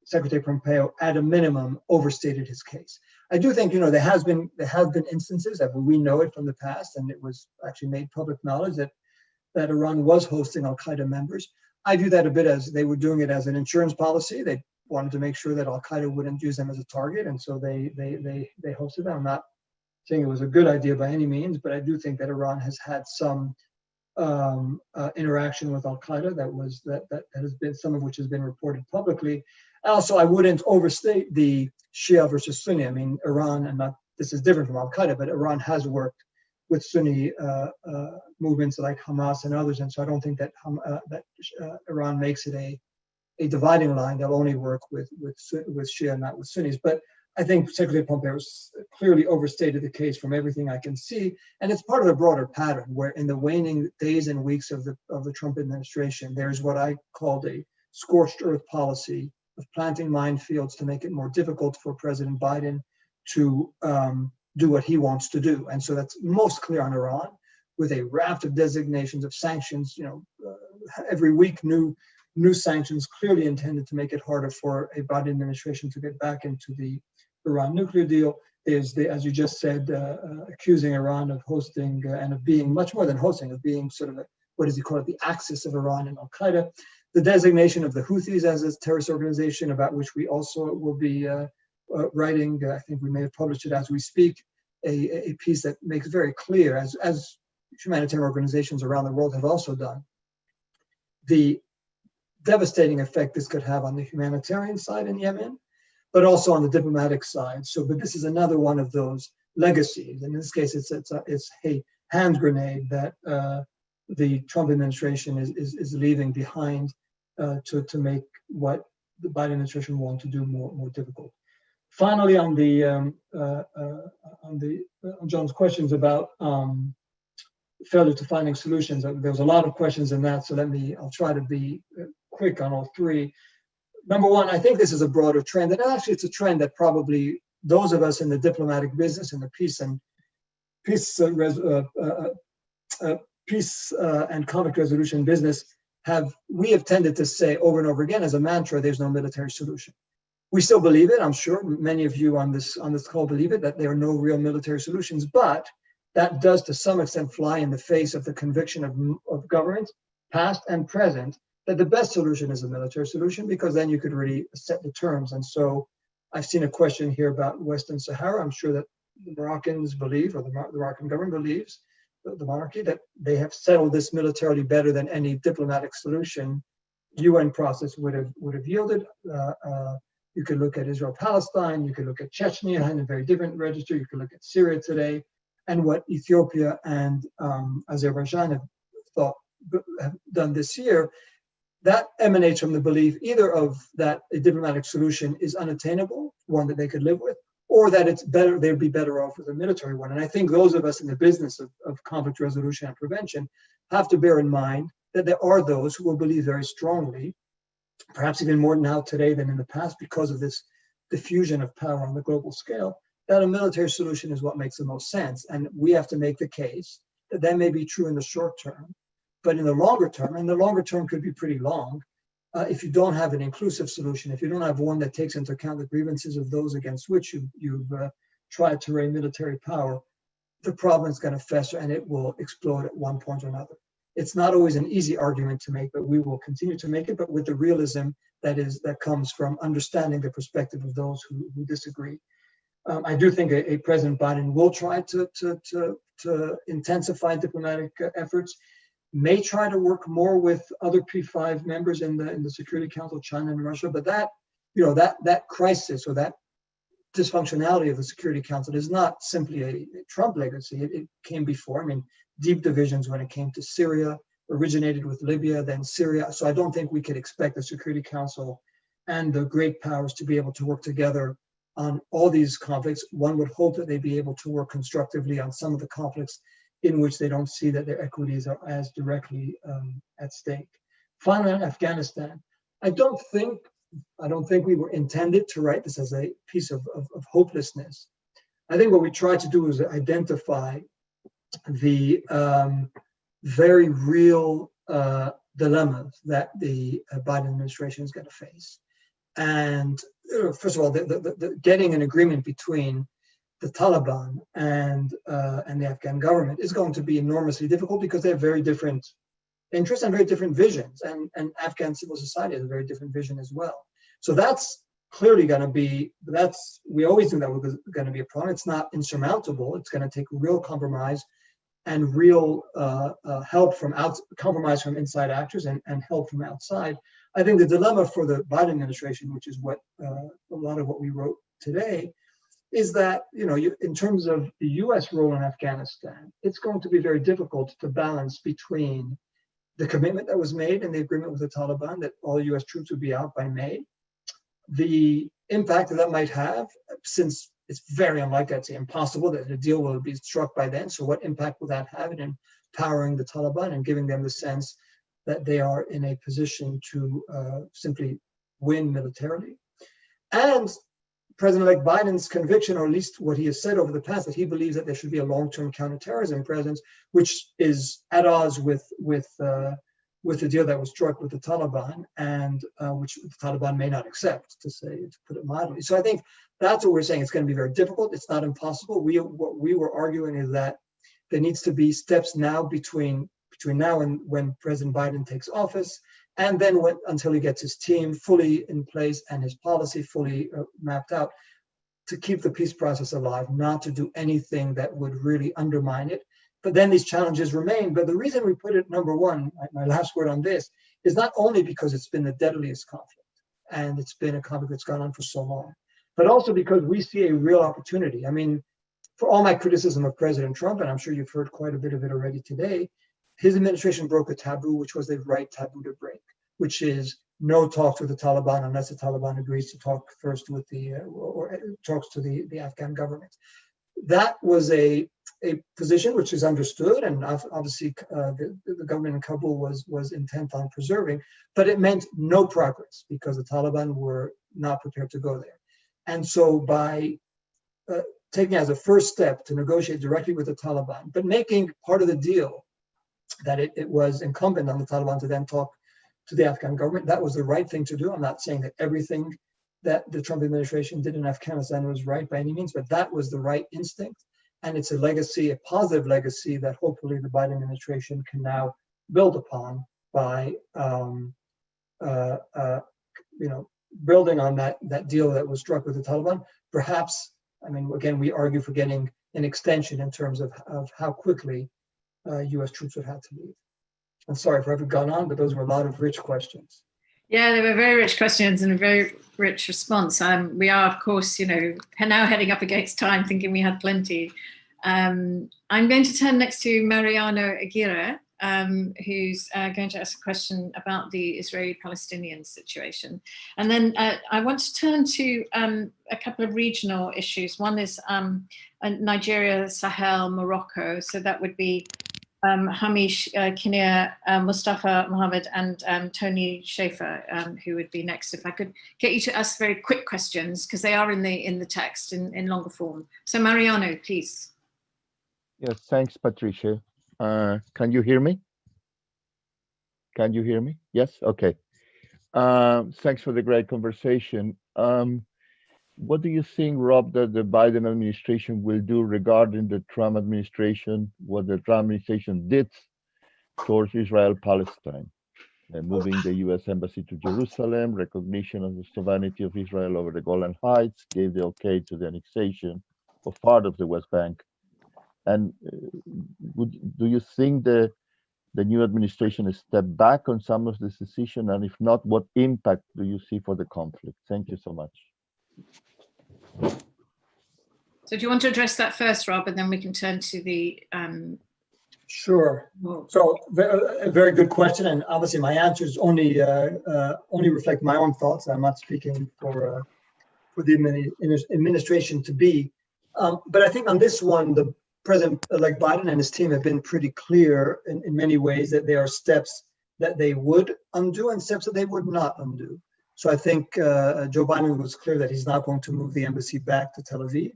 Secretary Pompeo, at a minimum, overstated his case. I do think, there have been instances that we know it from the past, and it was actually made public knowledge that Iran was hosting Al-Qaeda members. I view that a bit as they were doing it as an insurance policy. They wanted to make sure that Al-Qaeda wouldn't use them as a target, and so they hosted them. I'm not saying it was a good idea by any means, but I do think that Iran has had some interaction with Al-Qaeda that has been, some of which has been reported publicly. Also, I wouldn't overstate the Shia versus Sunni. I mean, Iran, and this is different from Al-Qaeda, but Iran has worked with Sunni movements like Hamas and others, and so I don't think that Iran makes it a dividing line. They'll only work with Shia, not with Sunnis. But I think Secretary Pompeo clearly overstated the case from everything I can see, and it's part of a broader pattern where, in the waning days and weeks of the Trump administration, there's what I called a scorched earth policy of planting minefields to make it more difficult for President Biden to do what he wants to do. And so that's most clear on Iran, with a raft of designations of sanctions. Every week new sanctions clearly intended to make it harder for a Biden administration to get back into the Iran nuclear deal. There's as you just said, accusing Iran of hosting and of being much more than hosting, of being sort of what does he call it, the axis of Iran and Al-Qaeda. The designation of the Houthis as a terrorist organization, about which we also will be writing, I think we may have published it as we speak, a piece that makes very clear, as humanitarian organizations around the world have also done, the devastating effect this could have on the humanitarian side in Yemen, but also on the diplomatic side. But this is another one of those legacies. In this case, it's a hand grenade that the Trump administration is leaving behind to make what the Biden administration wants to do more difficult. Finally, on John's questions about failure to finding solutions. There was a lot of questions in that, so I'll try to be quick on all three. Number one, I think this is a broader trend, and actually it's a trend that probably those of us in the diplomatic business and the peace and conflict resolution business we have tended to say over and over again as a mantra, there's no military solution. We still believe it. I'm sure many of you on this call believe it, that there are no real military solutions, but that does to some extent fly in the face of the conviction of governments, past and present, that the best solution is a military solution, because then you could really set the terms. And so I've seen a question here about Western Sahara. I'm sure that the Moroccans believe, or the Moroccan government believes, the monarchy, that they have settled this militarily better than any diplomatic solution UN process would have yielded. You could look at Israel-Palestine, you could look at Chechnya in a very different register, you could look at Syria today, and what Ethiopia and Azerbaijan have done this year. That emanates from the belief either of that a diplomatic solution is unattainable, one that they could live with, or that it's better, they'd be better off with a military one. And I think those of us in the business of conflict resolution and prevention have to bear in mind that there are those who will believe very strongly, perhaps even more now today than in the past, because of this diffusion of power on the global scale, that a military solution is what makes the most sense. And we have to make the case that that may be true in the short term, but in the longer term, and the longer term could be pretty long, if you don't have an inclusive solution, if you don't have one that takes into account the grievances of those against which you've tried to raise military power, the problem is going to fester and it will explode at one point or another. It's not always an easy argument to make, but we will continue to make it, but with the realism that comes from understanding the perspective of those who disagree. I do think a President Biden will try to intensify diplomatic efforts, may try to work more with other P5 members in the Security Council, China and Russia, but that crisis or that dysfunctionality of the Security Council is not simply a Trump legacy. It came before. I mean, deep divisions when it came to Syria originated with Libya, then Syria. So I don't think we could expect the Security Council and the great powers to be able to work together on all these conflicts. One would hope that they'd be able to work constructively on some of the conflicts in which they don't see that their equities are as directly at stake. Finally, on Afghanistan, I don't think we were intended to write this as a piece of hopelessness. I think what we tried to do is identify the very real dilemmas that the Biden administration is going to face. And first of all, the getting an agreement between the Taliban and the Afghan government is going to be enormously difficult because they have very different interests and very different visions. And Afghan civil society has a very different vision as well. So that's clearly going to be, we always knew that was going to be a problem. It's not insurmountable. It's going to take real compromise and real help from compromise from inside actors and help from outside. I think the dilemma for the Biden administration, which is what a lot of what we wrote today, is that, in terms of the US role in Afghanistan, it's going to be very difficult to balance between the commitment that was made in the agreement with the Taliban that all US troops would be out by May, the impact that might have, since it's very unlikely, I'd say impossible, that the deal will be struck by then. So what impact will that have in empowering the Taliban and giving them the sense that they are in a position to simply win militarily? And President-elect Biden's conviction, or at least what he has said over the past, that he believes that there should be a long-term counterterrorism presence, which is at odds with the deal that was struck with the Taliban, and which the Taliban may not accept, to put it mildly. So I think that's what we're saying. It's going to be very difficult. It's not impossible. What we were arguing is that there needs to be steps now between now and when President Biden takes office, and then until he gets his team fully in place and his policy fully mapped out, to keep the peace process alive, not to do anything that would really undermine it. But then these challenges remain. But the reason we put it number one, my last word on this, is not only because it's been the deadliest conflict, and it's been a conflict that's gone on for so long, but also because we see a real opportunity. I mean, for all my criticism of President Trump, and I'm sure you've heard quite a bit of it already today, his administration broke a taboo, which was the right taboo to break, which is no talks with the Taliban unless the Taliban agrees to talk first with or talks to the Afghan government. that was a position which is understood, and obviously the government in Kabul was intent on preserving, but it meant no progress because the Taliban were not prepared to go there. And so by taking as a first step to negotiate directly with the Taliban, but making part of the deal that it was incumbent on the Taliban to then talk to the Afghan government, that was the right thing to do. I'm not saying that everything that the Trump administration did in Afghanistan was right by any means, but that was the right instinct. And it's a legacy, a positive legacy that hopefully the Biden administration can now build upon by, building on that deal that was struck with the Taliban. Perhaps, I mean, again, we argue for getting an extension in terms of how quickly U.S. troops would have to leave. I'm sorry for having gone on, but those were a lot of rich questions. Yeah, they were very rich questions and a very rich response. We are, of course, now heading up against time, thinking we had plenty. I'm going to turn next to Mariano Aguirre, who's going to ask a question about the Israeli-Palestinian situation. And then I want to turn to a couple of regional issues. One is Nigeria, Sahel, Morocco. So that would be Hamish Kinnear, Mustafa Mohammed, and Tony Schaefer, who would be next. If I could get you to ask very quick questions, because they are in the text in longer form. So Mariano, please. Yes, thanks, Patricia. Can you hear me? Can you hear me? Yes, okay. Thanks for the great conversation. What do you think, Rob, that the Biden administration will do regarding the Trump administration, what the Trump administration did towards Israel-Palestine, moving the U.S. Embassy to Jerusalem, recognition of the sovereignty of Israel over the Golan Heights, gave the okay to the annexation of part of the West Bank? And do you think the new administration has stepped back on some of this decision? And if not, what impact do you see for the conflict? Thank you so much. So do you want to address that first, Rob, and then we can turn to the... Sure. So a very good question, and obviously my answers only reflect my own thoughts. I'm not speaking for the administration to be. But I think on this one, the President-elect Biden and his team have been pretty clear in many ways that there are steps that they would undo and steps that they would not undo. So I think Joe Biden was clear that he's not going to move the embassy back to Tel Aviv.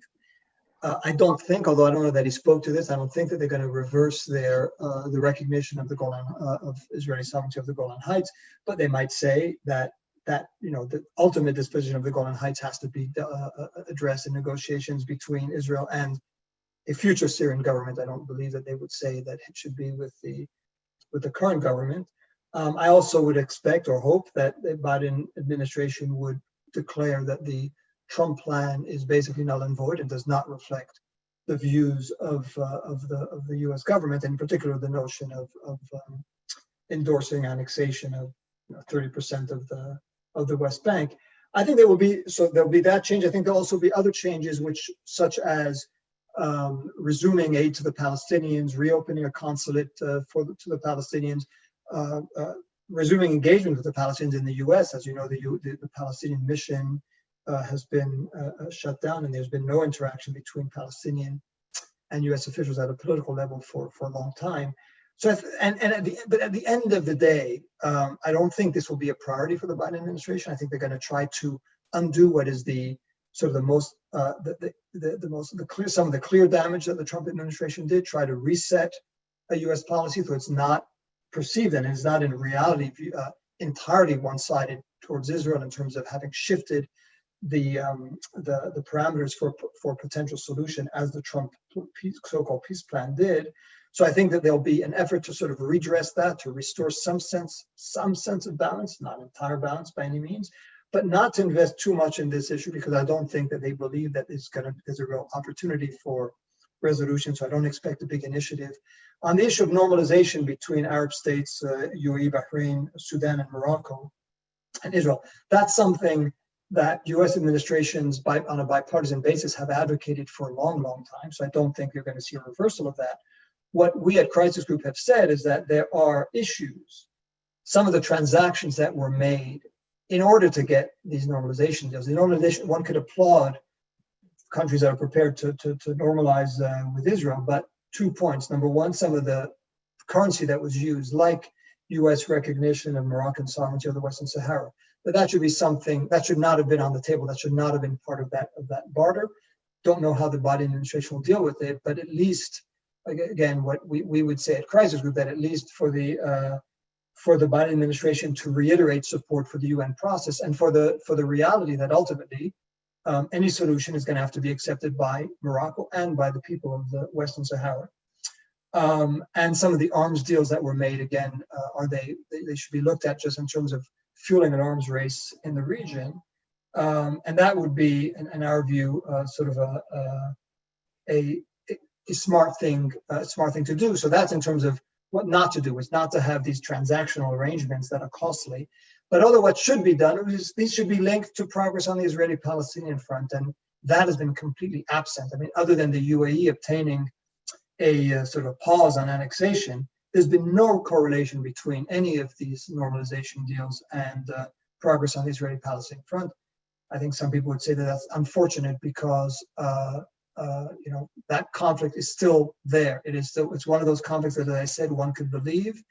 I don't think, although I don't know that he spoke to this, I don't think that they're going to reverse the recognition of the Golan of Israeli sovereignty of the Golan Heights, but they might say that the ultimate disposition of the Golan Heights has to be addressed in negotiations between Israel and a future Syrian government. I don't believe that they would say that it should be with the current government. I also would expect or hope that the Biden administration would declare that the Trump plan is basically null and void and does not reflect the views of the U.S. government, and in particular the notion of endorsing annexation of 30% of the West Bank. I think there'll be that change. I think there'll also be other changes, such as resuming aid to the Palestinians, reopening a consulate to the Palestinians, resuming engagement with the Palestinians in the U.S. As you know, the Palestinian mission has been shut down, and there's been no interaction between Palestinian and U.S. officials at a political level for a long time. So, but at the end of the day, I don't think this will be a priority for the Biden administration. I think they're going to try to undo what is the sort of the most clear, some of the clear damage that the Trump administration did. Try to reset a U.S. policy so it's not perceived and it's not in reality entirely one-sided towards Israel in terms of having shifted the parameters for potential solution as the Trump so-called peace plan did. So I think that there'll be an effort to sort of redress that, to restore some sense of balance, not entire balance by any means, but not to invest too much in this issue, because I don't think that they believe that there's a real opportunity for resolution. So I don't expect a big initiative. On the issue of normalization between Arab states, UAE, Bahrain, Sudan, and Morocco, and Israel, that's something that U.S. administrations on a bipartisan basis have advocated for a long, long time. So I don't think you're going to see a reversal of that. What we at Crisis Group have said is that there are issues, some of the transactions that were made in order to get these normalization deals. The normalization, one could applaud countries that are prepared to normalize with Israel. But 2 points. Number one, some of the currency that was used, like US recognition of Moroccan sovereignty of the Western Sahara, that should be something that should not have been on the table. That should not have been part of that barter. Don't know how the Biden administration will deal with it, but at least, again, what we would say at Crisis Group, that at least for the Biden administration to reiterate support for the UN process and for the reality that ultimately any solution is going to have to be accepted by Morocco and by the people of the Western Sahara. And some of the arms deals that were made, again, they should be looked at just in terms of fueling an arms race in the region. And that would be, in our view, sort of a smart thing to do. So that's in terms of what not to do, is not to have these transactional arrangements that are costly. But although what should be done is these should be linked to progress on the Israeli-Palestinian front, and that has been completely absent. I mean, other than the UAE obtaining a sort of pause on annexation, there's been no correlation between any of these normalization deals and progress on the Israeli-Palestinian front. I think some people would say that that's unfortunate because that conflict is still there. It's one of those conflicts that, as I said, one could believe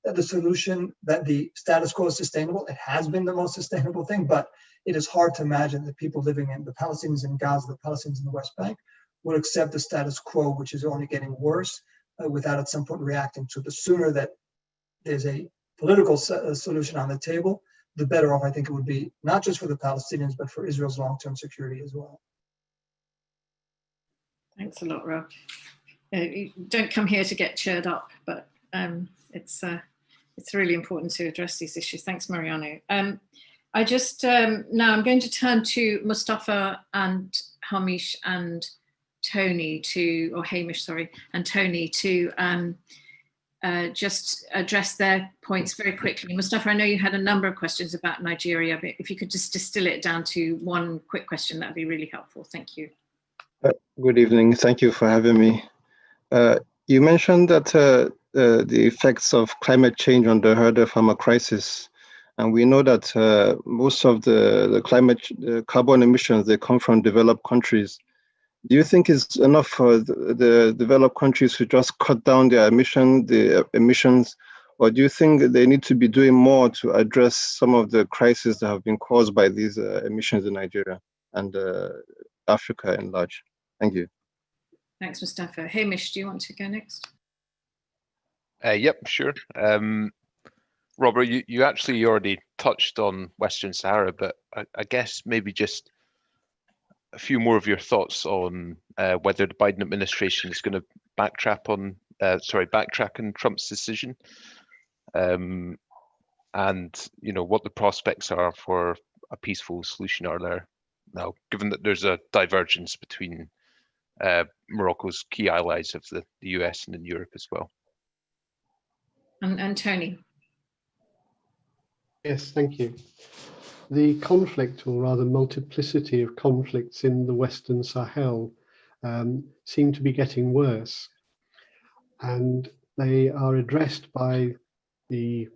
that the solution, that the status quo is sustainable. It has been the most sustainable thing, but it is hard to imagine that people living in the Palestinians in Gaza, the Palestinians in the West Bank, will accept the status quo, which is only getting worse, without at some point reacting to it. The sooner that there's a political solution on the table, the better off I think it would be, not just for the Palestinians, but for Israel's long-term security as well. Thanks a lot, Rob. You don't come here to get cheered up, but it's really important to address these issues. Thanks, Mariano. I just, now I'm going to turn to Mustafa and Hamish and Tony or Hamish, sorry, and Tony to just address their points very quickly. Mustafa, I know you had a number of questions about Nigeria, but if you could just distill it down to one quick question, that'd be really helpful. Thank you. Good evening. Thank you for having me. You mentioned that the effects of climate change on the herder farmer crisis, and we know that most of the carbon emissions, they come from developed countries. Do you think it's enough for the developed countries to just cut down their emissions, or do you think they need to be doing more to address some of the crises that have been caused by these emissions in Nigeria and Africa in large? Thank you. Thanks, Mustafa. Hamish, do you want to go next? Yep, sure. Robert, you actually already touched on Western Sahara, but I guess maybe just a few more of your thoughts on whether the Biden administration is going to backtrack on Trump's decision, and what the prospects are for a peaceful solution are there now, given that there's a divergence between Morocco's key allies of the US and in Europe as well. And Tony. Yes, thank you. The conflict, or rather multiplicity of conflicts in the Western Sahel seem to be getting worse. And they are addressed by the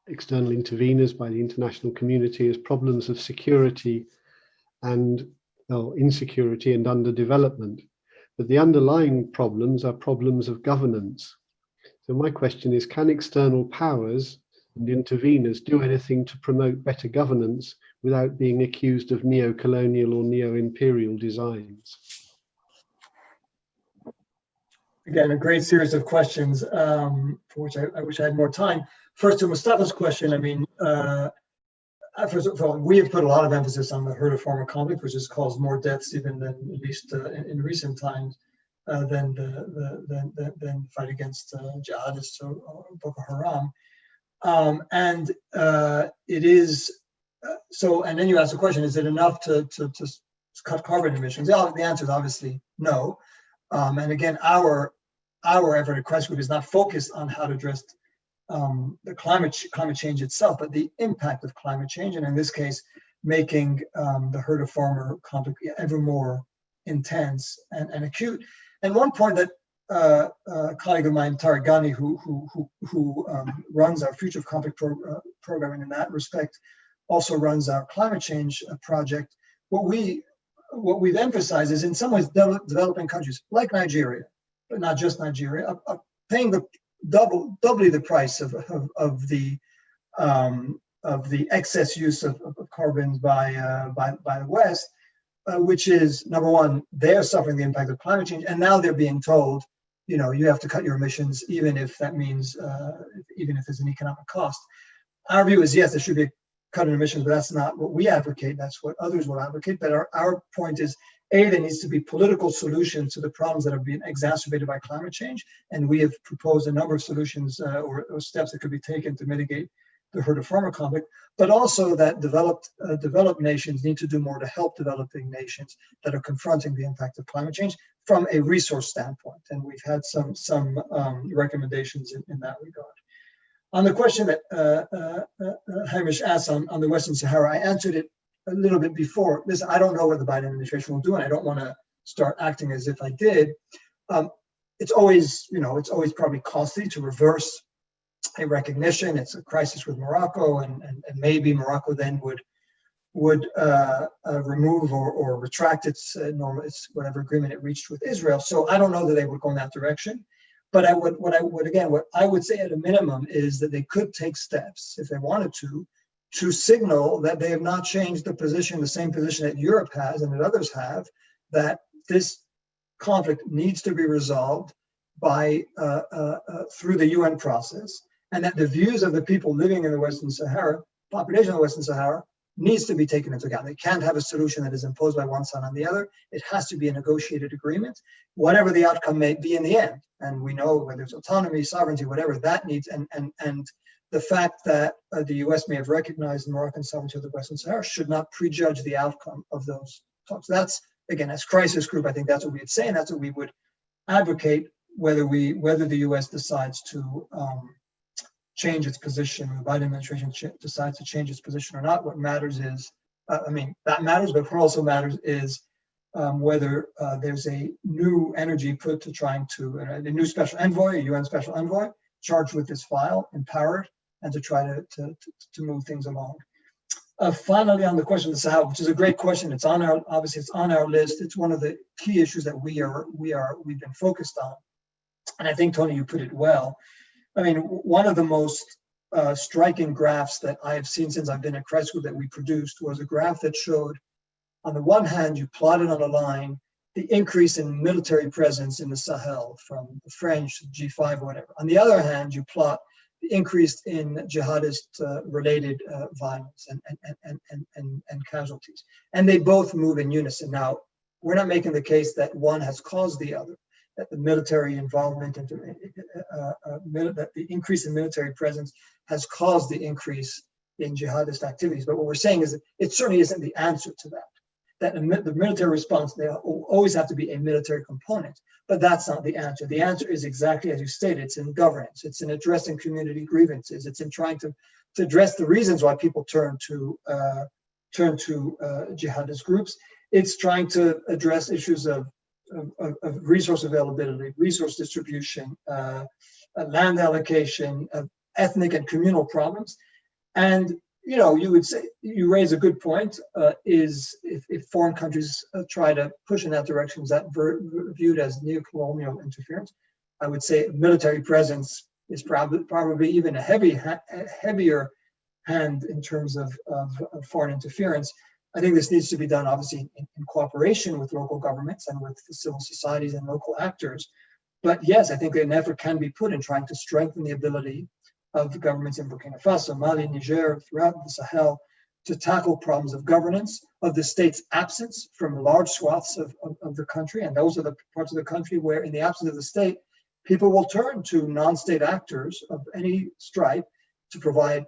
external interveners, by the international community, as problems of security and insecurity and underdevelopment. But the underlying problems are problems of governance. So my question is, can external powers and interveners do anything to promote better governance without being accused of neo-colonial or neo-imperial designs? Again, a great series of questions for which I wish I had more time. First, to Mustafa's question, I mean, first of all, we have put a lot of emphasis on the herder farmer conflict, which has caused more deaths even than, at least in recent times, than the fight against jihadists or Boko Haram. And it is so. And then you ask the question: is it enough to cut carbon emissions? The answer is obviously no. And again, our effort at Crisis Group is not focused on how to address the climate change itself, but the impact of climate change, and in this case, making the herder farmer conflict ever more intense and acute. And one point that a colleague of mine, Tariq Ghani, who runs our Future of Conflict program, and in that respect also runs our climate change project, what we what we've emphasized is in some ways developing countries like Nigeria, but not just Nigeria, are paying the doubly the price of the excess use of carbons by the West, which is, number one, they're suffering the impact of climate change, and now they're being told, you know, you have to cut your emissions, even if that means, even if there's an economic cost. Our view is, yes, there should be a cut in emissions, but that's not what we advocate. That's what others will advocate. But our point is, A, there needs to be political solutions to the problems that are being exacerbated by climate change. And we have proposed a number of solutions or steps that could be taken to mitigate the herder-farmer conflict, but also that developed nations need to do more to help developing nations that are confronting the impact of climate change from a resource standpoint. And we've had some recommendations in that regard. On the question that Hamish asked on the Western Sahara, I answered it a little bit before. Listen, I don't know what the Biden administration will do, and I don't want to start acting as if I did. It's always, you know, it's always probably costly to reverse a recognition. It's a crisis with Morocco, and maybe Morocco then would remove or retract its whatever agreement it reached with Israel. So I don't know that they would go in that direction. But what I would say at a minimum is that they could take steps if they wanted to signal that they have not changed the same position that Europe has and that others have, that this conflict needs to be resolved by through the UN process, and that the views of the people living in the Western Sahara, population of the Western Sahara, needs to be taken into account. They can't have a solution that is imposed by one side on the other. It has to be a negotiated agreement, whatever the outcome may be in the end. And we know whether it's autonomy, sovereignty, whatever that needs, and the fact that the US may have recognized the Moroccan sovereignty of the Western Sahara should not prejudge the outcome of those talks. That's, again, as crisis group, I think that's what we'd say, and that's what we would advocate, whether the US decides to change its position, or the Biden administration decides to change its position or not. What matters is, that matters, but what also matters is whether there's a new energy put to trying to, a new special envoy, a UN special envoy, charged with this file, empowered, and to try to move things along. Finally, on the question of the Sahel, which is a great question, it's on our, obviously it's on our list. It's one of the key issues that we've been focused on. And I think, Tony, you put it well. I mean, one of the most striking graphs that I have seen since I've been at Crisis Group that we produced was a graph that showed, on the one hand, you plotted on a line the increase in military presence in the Sahel from the French to G5 or whatever. On the other hand, you plot the increase in jihadist-related violence and casualties. And they both move in unison. Now, we're not making the case that one has caused the other, that the military involvement, that the increase in military presence has caused the increase in jihadist activities. But what we're saying is that it certainly isn't the answer to that. That the military response, there will always have to be a military component, but that's not the answer. The answer is exactly as you stated. It's in governance. It's in addressing community grievances. It's in trying to address the reasons why people turn to jihadist groups. It's trying to address issues of resource availability, resource distribution, land allocation, ethnic and communal problems. And you know, you would say, you raise a good point, is if foreign countries try to push in that direction, is that viewed as neocolonial interference? I would say military presence is probably even a heavier hand in terms of foreign interference. I think this needs to be done, obviously, in cooperation with local governments and with the civil societies and local actors. But yes, I think an effort can be put in trying to strengthen the ability of the governments in Burkina Faso, Mali, Niger, throughout the Sahel, to tackle problems of governance, of the state's absence from large swaths of the country. And those are the parts of the country where, in the absence of the state, people will turn to non-state actors of any stripe to provide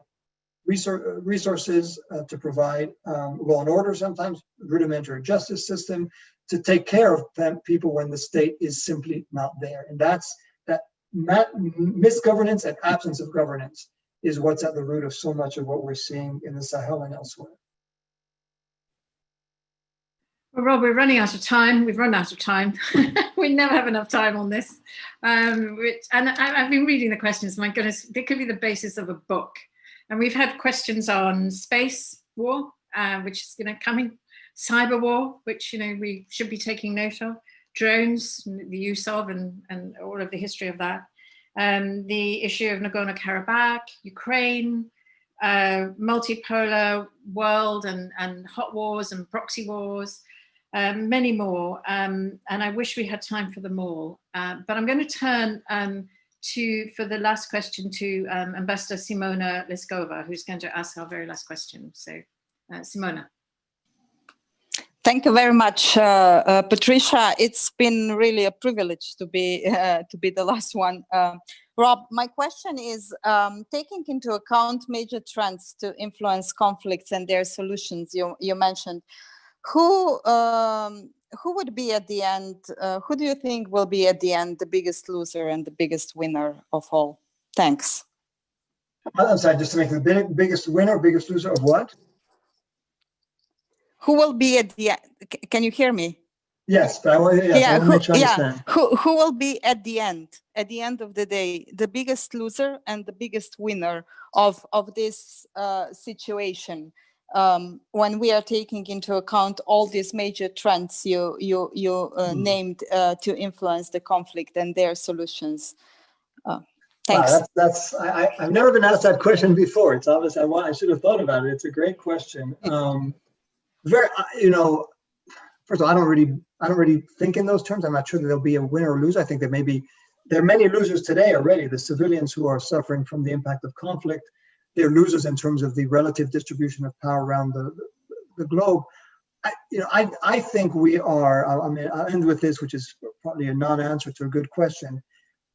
resources, to provide law and order, sometimes rudimentary justice system, to take care of people when the state is simply not there. And that's misgovernance and absence of governance is what's at the root of so much of what we're seeing in the Sahel and elsewhere. Well, Rob, we're running out of time. We've run out of time. We never have enough time on this. And I've been reading the questions. My goodness, they could be the basis of a book. And we've had questions on space war, which is coming cyber war, which we should be taking note of, drones, the use of, and all of the history of that, the issue of Nagorno-Karabakh, Ukraine, multipolar world and hot wars and proxy wars, many more, and I wish we had time for them all. But I'm going to turn for the last question to Ambassador Simona Leskova, who's going to ask our very last question. So, Simona. Thank you very much, Patricia. It's been really a privilege to be the last one. Rob, my question is, taking into account major trends to influence conflicts and their solutions, you mentioned, who would be at the end, who do you think will be at the end the biggest loser and the biggest winner of all? Thanks. I'm sorry, just to make the biggest winner, biggest loser of what? Who will be at the end? Can you hear me? Yes, but I want to make sure I understand. Who will be at the end of the day, the biggest loser and the biggest winner of this situation, when we are taking into account all these major trends you named to influence the conflict and their solutions? Thanks. Wow, I've never been asked that question before. It's obvious I should have thought about it. It's a great question. First of all, I don't really think in those terms. I'm not sure that there'll be a winner or loser. I think that there are many losers today already. The civilians who are suffering from the impact of conflict, they're losers in terms of the relative distribution of power around the globe. I think we are. I'll end with this, which is probably a non-answer to a good question.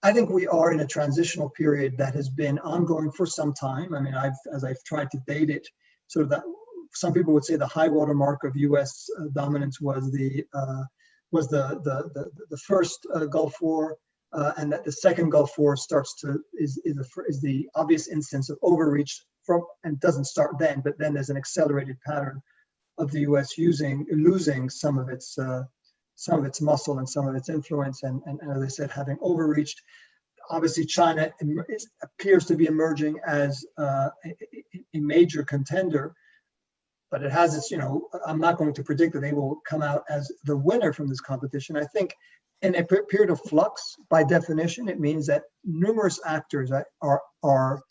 I think we are in a transitional period that has been ongoing for some time. I mean, as I've tried to date it, sort of that. Some people would say the high water mark of U.S. dominance was the first Gulf War, and that the second Gulf War is the obvious instance of overreach and doesn't start then, but then there's an accelerated pattern of the U.S. losing some of its muscle and some of its influence, and as I said, having overreached. Obviously, China appears to be emerging as a major contender. But it has its, I'm not going to predict that they will come out as the winner from this competition. I think in a period of flux, by definition, it means that numerous actors are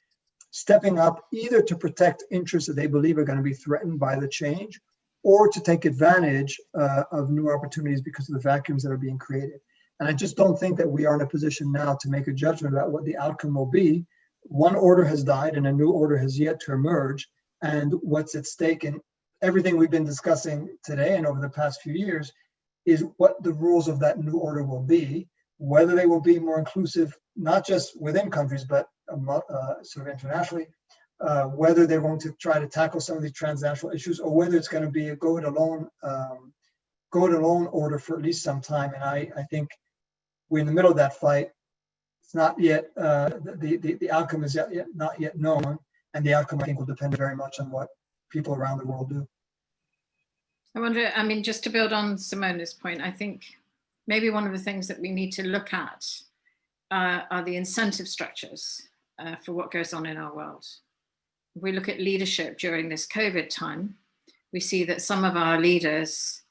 stepping up either to protect interests that they believe are going to be threatened by the change, or to take advantage of new opportunities because of the vacuums that are being created. And I just don't think that we are in a position now to make a judgment about what the outcome will be. One order has died and a new order has yet to emerge. And what's at stake in everything we've been discussing today and over the past few years is what the rules of that new order will be, whether they will be more inclusive, not just within countries, but sort of internationally, whether they're going to try to tackle some of these transnational issues, or whether it's going to be a go it alone order for at least some time. And I think we're in the middle of that fight. It's not yet, the outcome is not yet known. And the outcome, I think, will depend very much on what people around the world do. I wonder, just to build on Simona's point, I think maybe one of the things that we need to look at are the incentive structures for what goes on in our world. If we look at leadership during this COVID time, we see that some of our leaders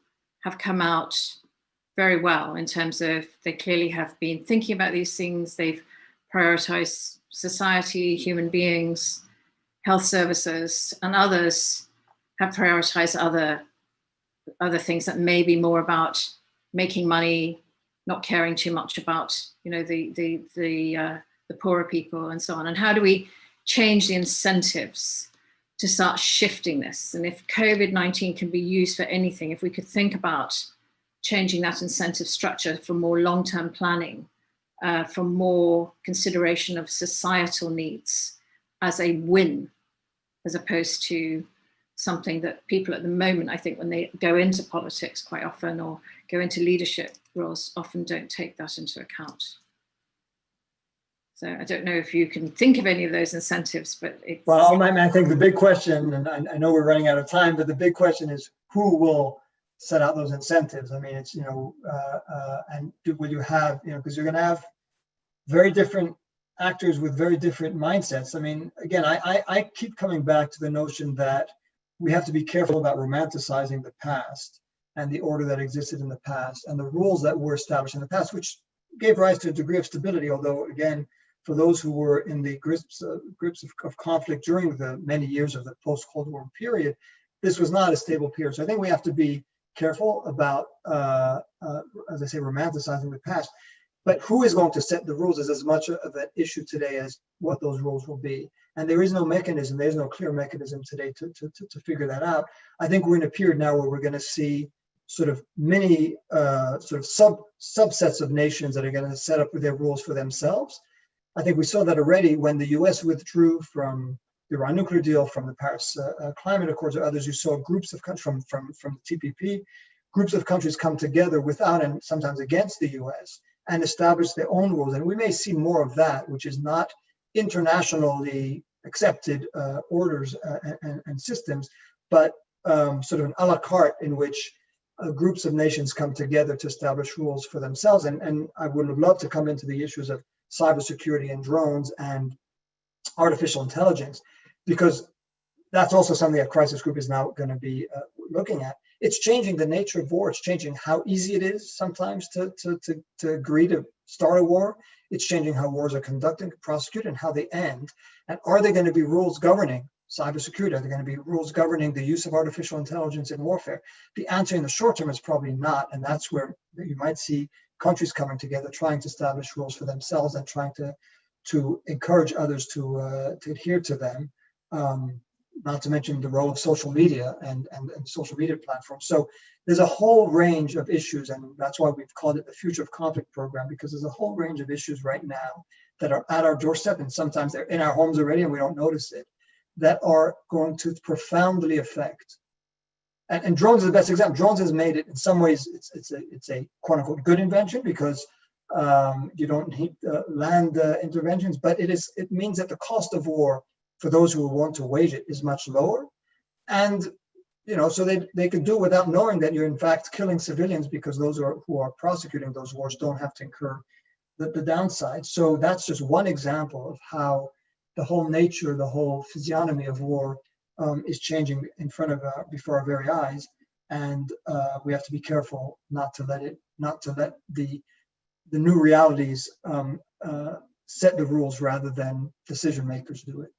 have come out very well in terms of they clearly have been thinking about these things. They've prioritized society, human beings, health services, and others have prioritized other things that may be more about making money, not caring too much about the poorer people and so on. And how do we change the incentives to start shifting this? And if COVID-19 can be used for anything, if we could think about changing that incentive structure for more long-term planning, for more consideration of societal needs as a win, as opposed to something that people at the moment, I think, when they go into politics quite often or go into leadership roles, often don't take that into account. So I don't know if you can think of any of those incentives, but it's... Well, I think the big question, and I know we're running out of time, but the big question is who will set out those incentives? I mean, it's, and will you have, because you're going to have very different actors with very different mindsets. I mean, again, I keep coming back to the notion that we have to be careful about romanticizing the past and the order that existed in the past and the rules that were established in the past, which gave rise to a degree of stability. Although, again, for those who were in the grips of conflict during the many years of the post-Cold War period, this was not a stable period. So I think we have to be careful about, as I say, romanticizing the past. But who is going to set the rules is as much of an issue today as what those rules will be. And there is no mechanism, there's no clear mechanism today to figure that out. I think we're in a period now where we're going to see sort of many sort of subsets of nations that are going to set up their rules for themselves. I think we saw that already when the US withdrew from the Iran nuclear deal, from the Paris Climate Accords or others. You saw groups of countries from the TPP, groups of countries come together without and sometimes against the US and establish their own rules. And we may see more of that, which is not internationally accepted orders and systems, but sort of an a la carte in which groups of nations come together to establish rules for themselves. And I would have loved to come into the issues of cybersecurity and drones and artificial intelligence, because that's also something that Crisis Group is now going to be looking at. It's changing the nature of war. It's changing how easy it is sometimes to agree to start a war. It's changing how wars are conducted, prosecuted, and how they end. And are there going to be rules governing cybersecurity? Are there going to be rules governing the use of artificial intelligence in warfare? The answer in the short term is probably not. And that's where you might see countries coming together, trying to establish rules for themselves and trying to encourage others to adhere to them. Not to mention the role of social media and social media platforms. So there's a whole range of issues, and that's why we've called it the Future of Conflict program, because there's a whole range of issues right now that are at our doorstep, and sometimes they're in our homes already and we don't notice it, that are going to profoundly affect. And drones is the best example. Drones has made it, in some ways, it's a quote unquote good invention, because you don't need land interventions, but it means that the cost of war for those who want to wage it is much lower. And, so they could do without knowing that you're in fact killing civilians, because those who are prosecuting those wars don't have to incur the downside. So that's just one example of how the whole nature, the whole physiognomy of war is changing before our very eyes. And we have to be careful not to let the new realities set the rules rather than decision makers do it.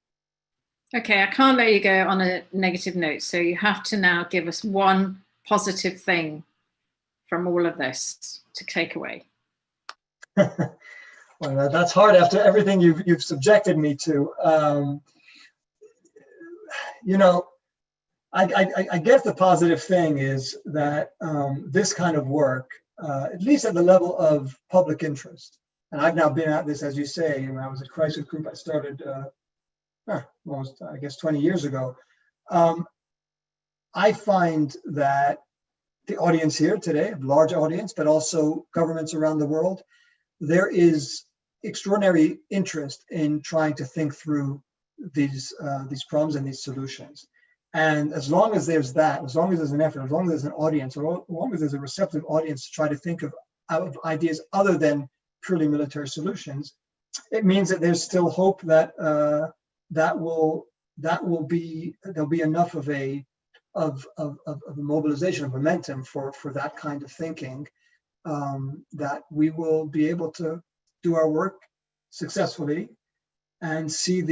Okay, I can't let you go on a negative note. So you have to now give us one positive thing from all of this to take away. Well, that's hard after everything you've subjected me to. I guess the positive thing is that this kind of work, at least at the level of public interest, and I've now been at this, as you say, when I was at Crisis Group, I started almost, I guess, 20 years ago. I find that the audience here today, a large audience, but also governments around the world, there is extraordinary interest in trying to think through these problems and these solutions. And as long as there's that, as long as there's an effort, as long as there's an audience, or as long as there's a receptive audience to try to think of ideas other than purely military solutions, it means that there's still hope that there'll be enough of a mobilization of momentum for that kind of thinking, that we will be able to do our work successfully and see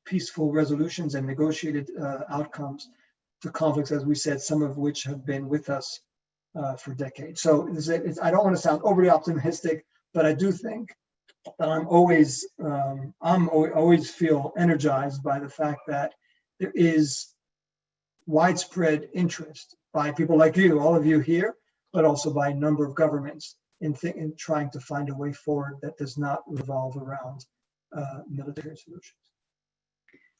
peaceful resolutions and negotiated outcomes to conflicts, as we said, some of which have been with us for decades. So I don't want to sound overly optimistic, but I do think that I'm always feel energized by the fact that there is widespread interest by people like you, all of you here, but also by a number of governments in trying to find a way forward that does not revolve around military solutions.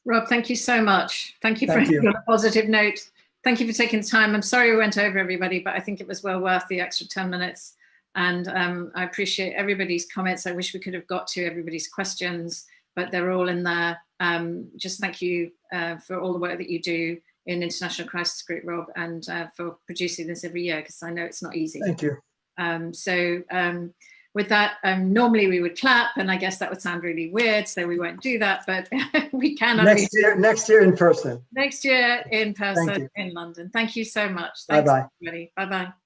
Rob, thank you so much. Thank you for a positive note. Thank you for taking the time. I'm sorry we went over everybody, but I think it was well worth the extra 10 minutes. And I appreciate everybody's comments. I wish we could have got to everybody's questions, but they're all in there. Just thank you for all the work that you do in International Crisis Group, Rob, and for producing this every year, because I know it's not easy. Thank you. with that, normally we would clap, and I guess that would sound really weird, so we won't do that, but we can. Next year in person. Next year in person in London. Thank you so much. Thanks, Bye-bye. everybody. Bye-bye.